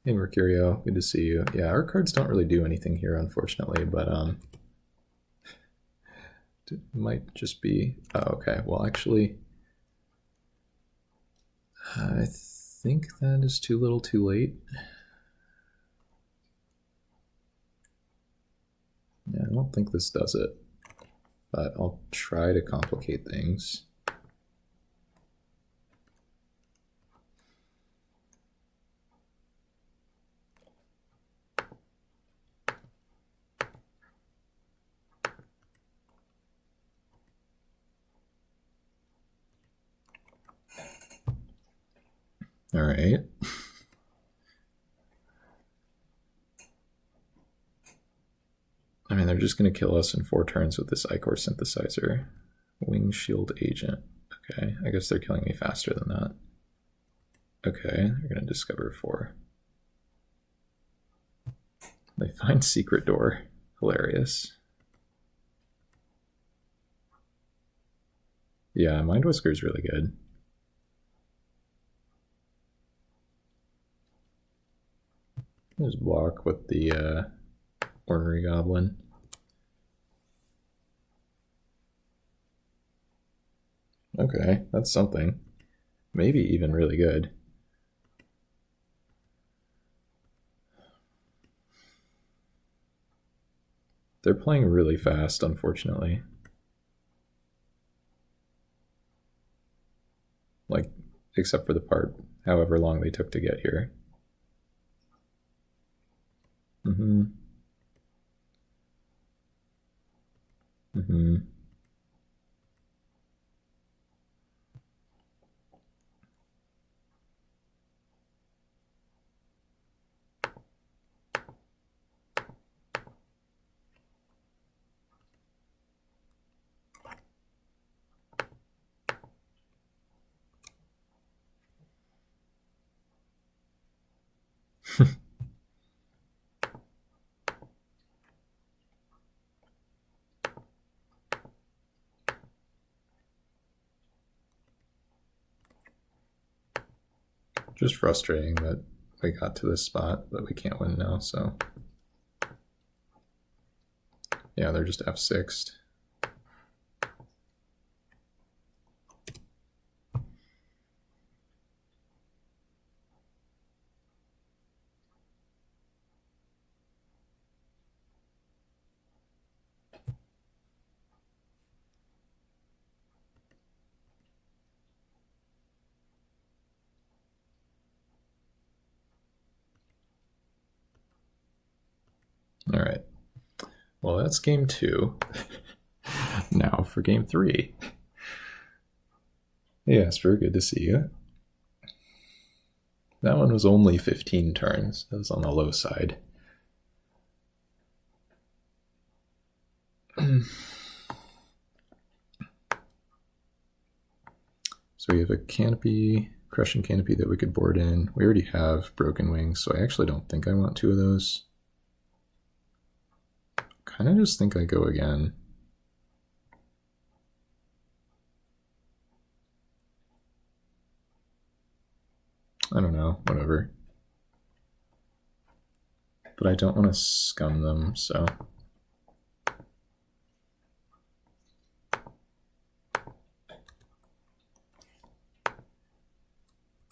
Hey Mercurio, good to see you. Yeah, our cards don't really do anything here, unfortunately, but it might just be... Oh, okay, well actually, I think that is too little too late. Yeah, I don't think this does it, but I'll try to complicate things. All right. I mean, they're just going to kill us in 4 turns with this Ichor Synthesizer. Wing Shield Agent. Okay, I guess they're killing me faster than that. Okay, they're gonna discover 4. They find secret door. Hilarious. Yeah, Mind Whisker is really good. Just block with the Ornery Goblin. Okay, that's something. Maybe even really good. They're playing really fast, unfortunately. Like, except for the part, however long they took to get here. Mm-hmm. Mm-hmm. Just frustrating that we got to this spot, but we can't win now, so. Yeah, they're just F6'd. All right. Well, that's game 2. Now for game 3. Hey, Asper, good to see you. That one was only 15 turns. That was on the low side. So we have a canopy, crushing canopy that we could board in. We already have broken wings, so I actually don't think I want 2 of those. Kind of just think I go again. I don't know, whatever. But I don't want to scum them, so.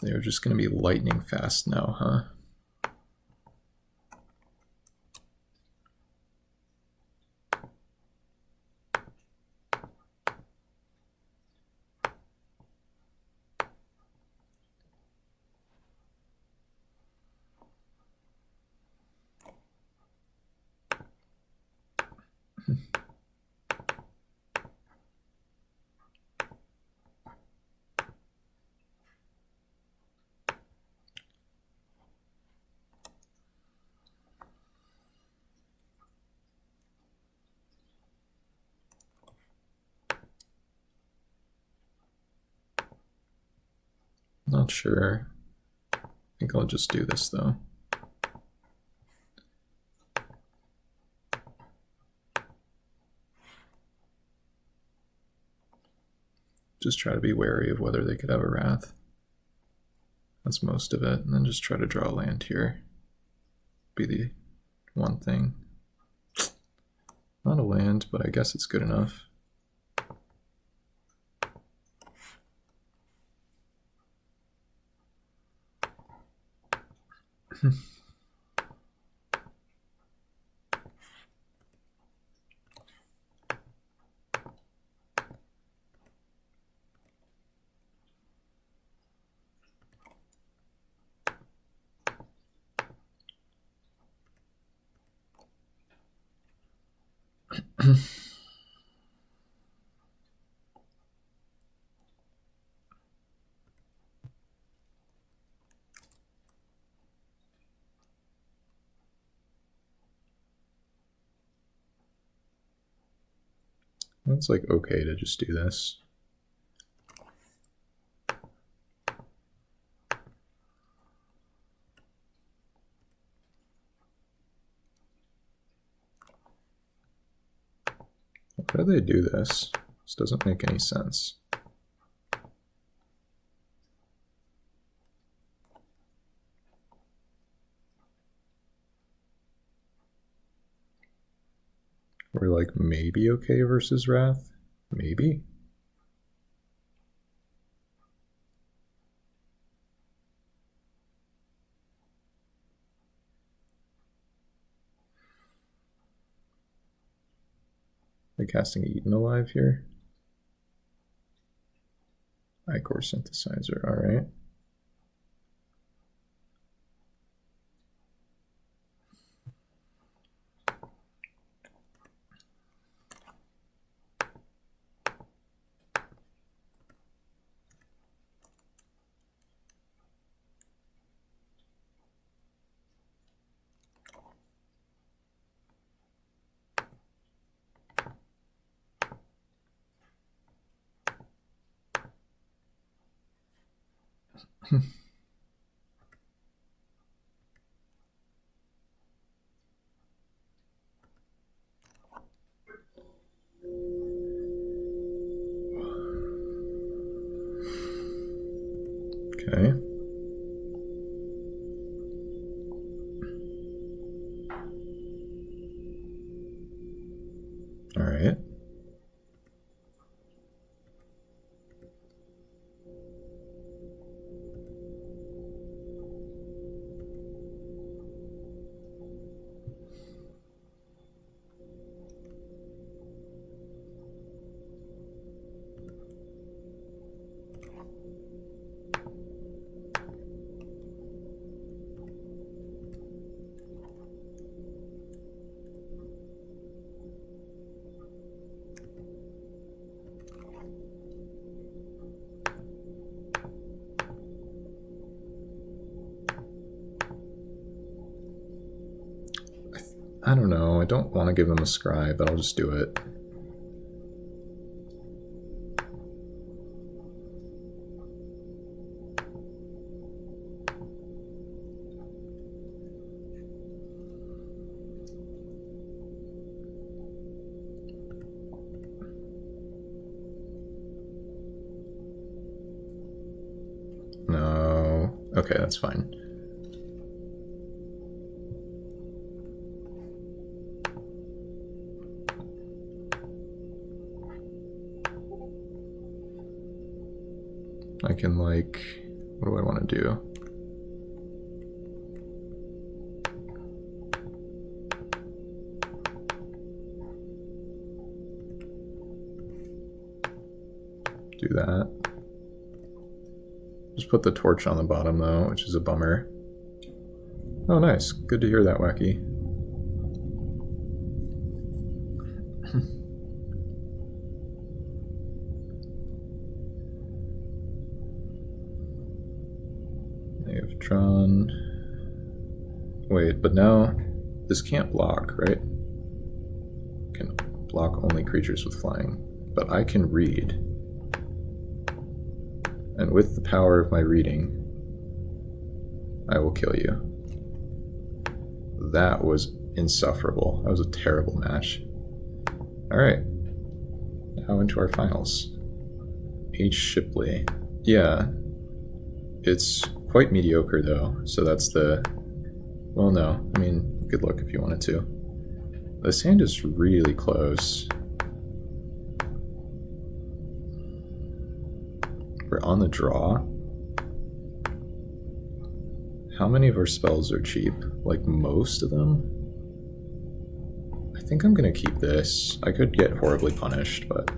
They're just going to be lightning fast now, huh? Not sure. I think I'll just do this though. Just try to be wary of whether they could have a Wrath. That's most of it. And then just try to draw a land here. Be the one thing. Not a land, but I guess it's good enough. It's like okay to just do this. How do they do this? This doesn't make any sense. We're like maybe okay versus Wrath? Maybe? Are casting Eaten Alive here? Ichor Synthesizer, alright. Okay. All right. I don't know. I don't want to give them a scry, but I'll just do it. No. Okay, that's fine. I can, like, what do I want to do? Do that. Just put the torch on the bottom, though, which is a bummer. Oh, nice. Good to hear that, Wacky. They've drawn... Wait, but now this can't block, right? Can block only creatures with flying. But I can read. And with the power of my reading, I will kill you. That was insufferable. That was a terrible match. Alright. Now into our finals. H. Shipley. Yeah. It's quite mediocre, though, so that's the... Well, no. I mean, good luck if you wanted to. This hand is really close. We're on the draw. How many of our spells are cheap? Like, most of them? I think I'm gonna keep this. I could get horribly punished, but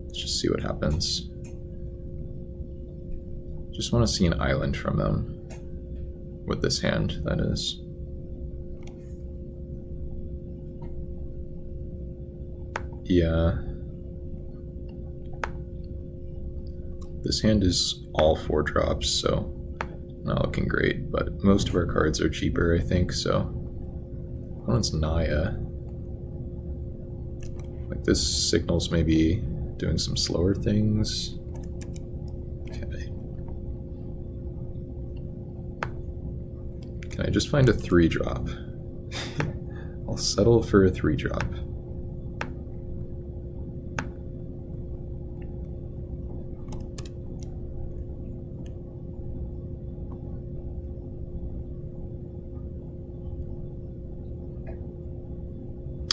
let's just see what happens. Just want to see an island from them. With this hand, that is. Yeah. This hand is all 4 drops, so not looking great, but most of our cards are cheaper, I think, so. That one's Naya. Like, this signals maybe doing some slower things. Okay. Can I just find a 3-drop? I'll settle for a 3-drop.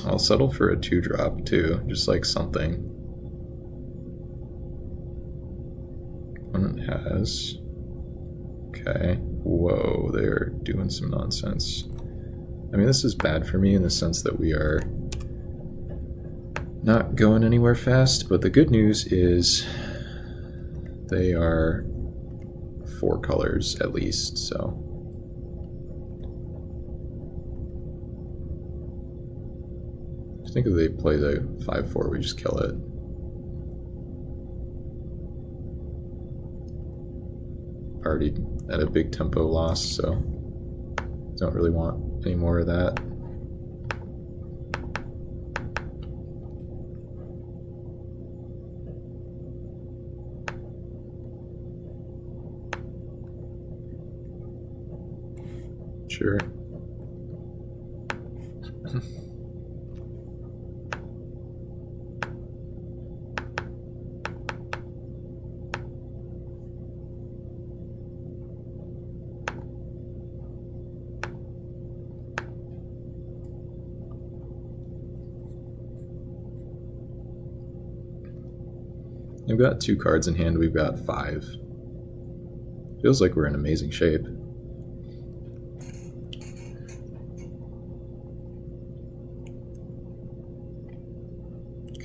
I'll settle for a 2-drop too, just like something. Opponent has... Okay. Whoa, they're doing some nonsense. I mean, this is bad for me in the sense that we are not going anywhere fast, but the good news is they are 4 colors at least, so... I think if they play the 5-4, we just kill it. Already at a big tempo loss, so don't really want any more of that. Sure. We've got 2 cards in hand, we've got 5. Feels like we're in amazing shape.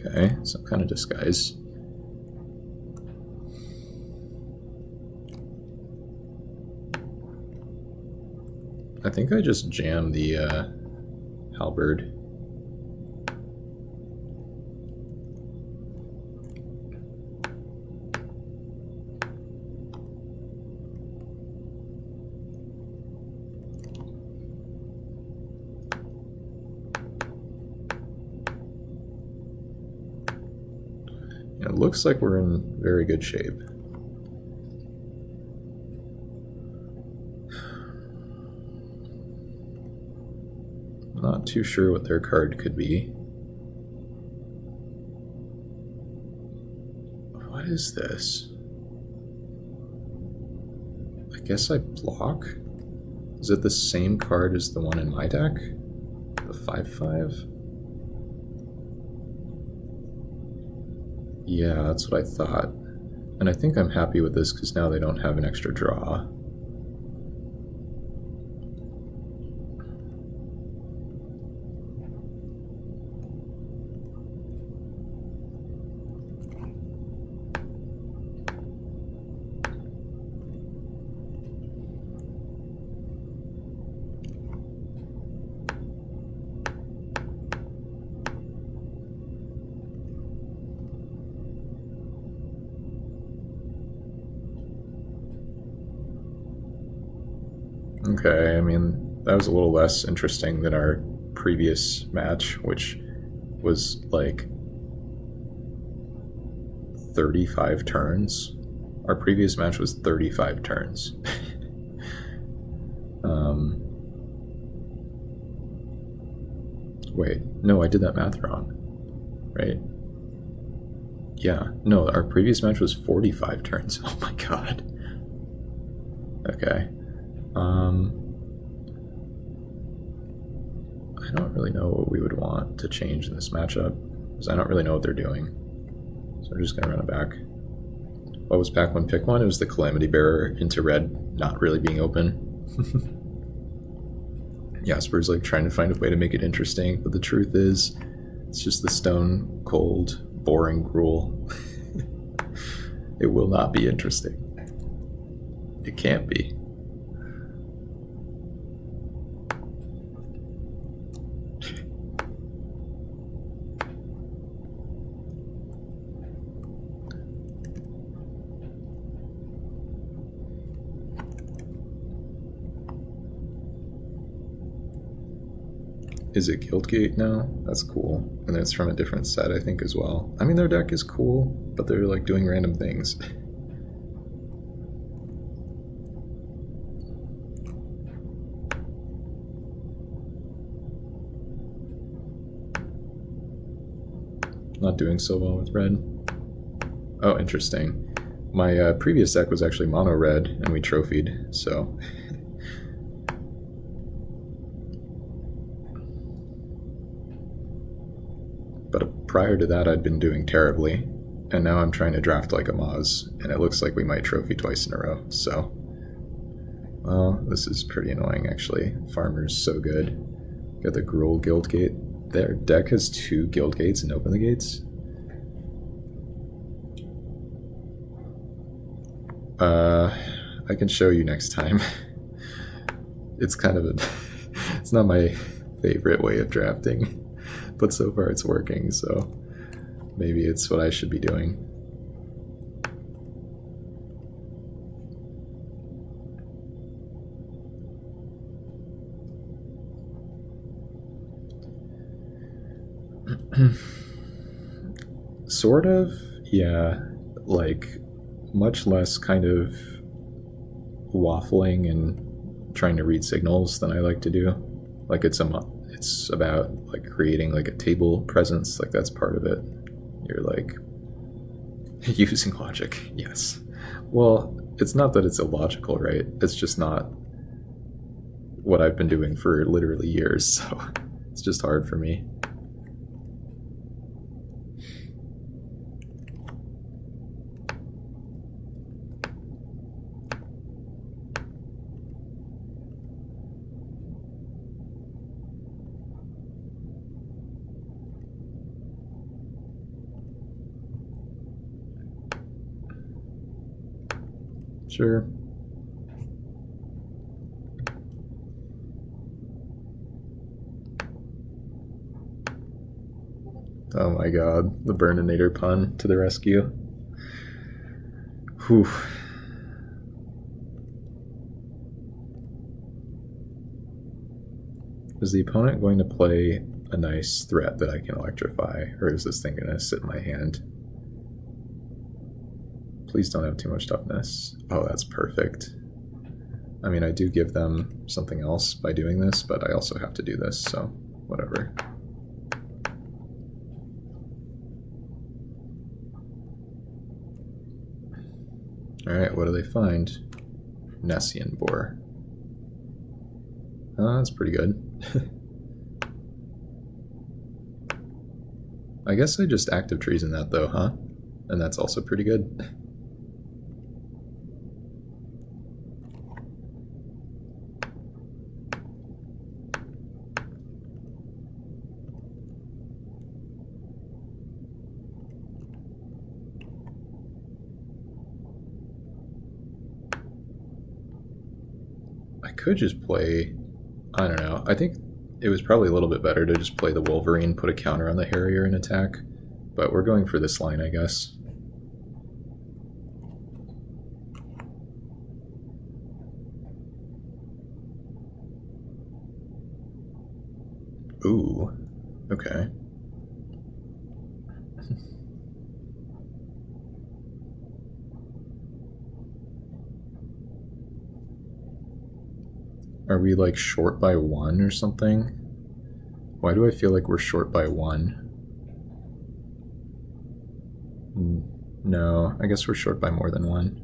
Okay, some kind of disguise. I think I just jammed the halberd. It looks like we're in very good shape. Not too sure what their card could be. What is this? I guess I block? Is it the same card as the one in my deck? The 5/5? Yeah, that's what I thought. And I think I'm happy with this because now they don't have an extra draw. Okay, I mean, that was a little less interesting than our previous match, which was like 35 turns. Our previous match was 35 turns. Wait, no, I did that math wrong, right? Yeah, no, our previous match was 45 turns. Oh my god. Okay. I don't really know what we would want to change in this matchup, because I don't really know what they're doing. So I'm just going to run it back. What was pack 1, pick 1? It was the Calamity Bearer into red not really being open. Jasper's like trying to find a way to make it interesting, but the truth is, it's just the stone cold, boring rule. It will not be interesting. It can't be. Is it Guildgate now? That's cool. And it's from a different set, I think, as well. I mean, their deck is cool, but they're like doing random things. Not doing so well with red. Oh, interesting. My previous deck was actually mono red, and we trophied, so... prior to that I'd been doing terribly, and now I'm trying to draft like a Maz, and it looks like we might trophy twice in a row, so... Well, this is pretty annoying, actually. Farmer's so good. Got the Gruul Guildgate. Their deck has 2 Guild Gates and Open the Gates. I can show you next time. It's kind of a... It's not my favorite way of drafting, but so far it's working, so maybe it's what I should be doing. Sort of, yeah, like much less kind of waffling and trying to read signals than I like to do. Like it's about like creating like a table presence, like that's part of it. You're like using logic, yes. Well, it's not that it's illogical, right? It's just not what I've been doing for literally years, so it's just hard for me. Sure. Oh my god, the Burninator pun to the rescue. Whew. Is the opponent going to play a nice threat that I can electrify, or is this thing going to sit in my hand? Please don't have too much toughness. Oh, that's perfect. I mean, I do give them something else by doing this, but I also have to do this, so whatever. Alright, what do they find? Nessian Boar. Oh, that's pretty good. I guess I just active treason that though, huh? And that's also pretty good. I could just play, I don't know, I think it was probably a little bit better to just play the Wolverine, put a counter on the Harrier and attack, but we're going for this line, I guess. Ooh, okay. Are we like short by 1 or something? Why do I feel like we're short by 1? No, I guess we're short by more than 1.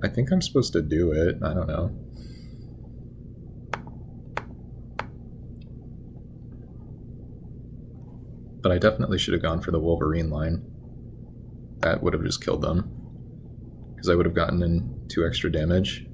I think I'm supposed to do it, I don't know. But I definitely should have gone for the Wolverine line. That would have just killed them. Because I would have gotten in 2 extra damage.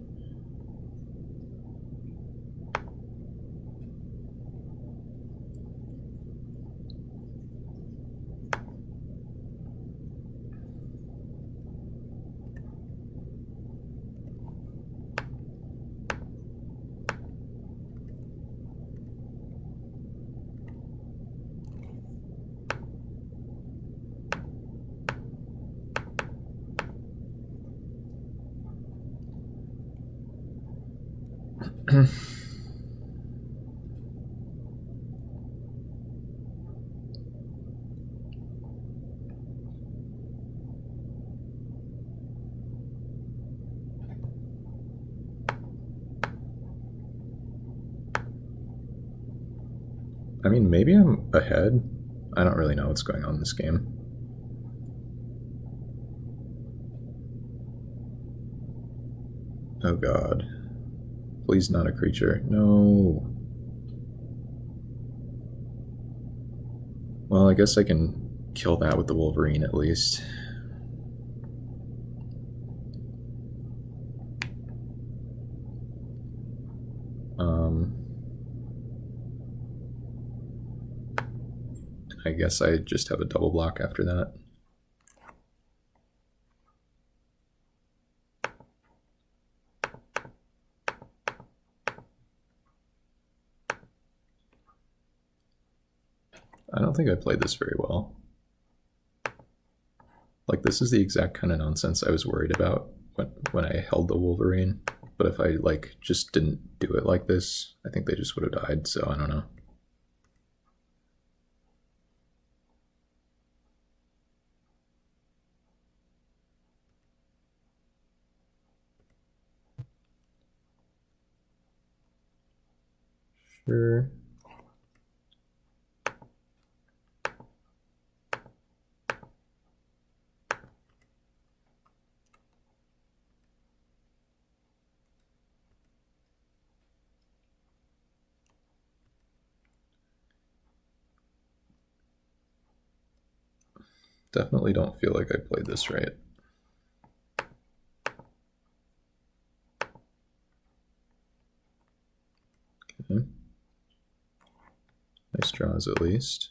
I mean, maybe I'm ahead. I don't really know what's going on in this game. Oh god. Please not a creature. No. Well, I guess I can kill that with the Wolverine at least. I guess I just have a double block after that. I don't think I played this very well. Like, this is the exact kind of nonsense I was worried about when I held the Wolverine. But if I, like, just didn't do it like this, I think they just would have died, so I don't know. Sure. Definitely don't feel like I played this right. Okay. Nice draws at least.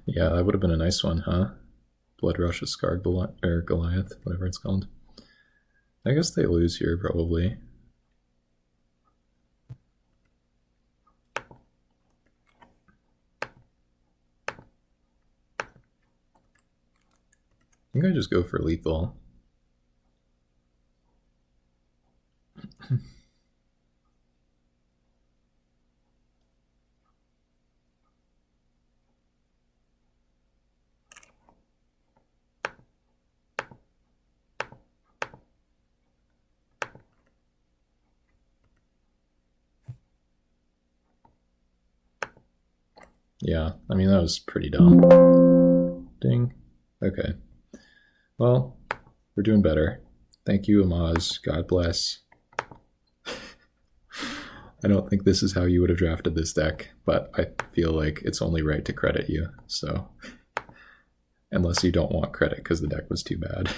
Yeah, that would have been a nice one, huh? Blood Rush of Scarred Goliath, whatever it's called. I guess they lose here, probably. I think I just go for lethal. Yeah, I mean, that was pretty dumb. Ding. Okay. Well, we're doing better. Thank you, Amaz. God bless. I don't think this is how you would have drafted this deck, but I feel like it's only right to credit you, so... Unless you don't want credit because the deck was too bad.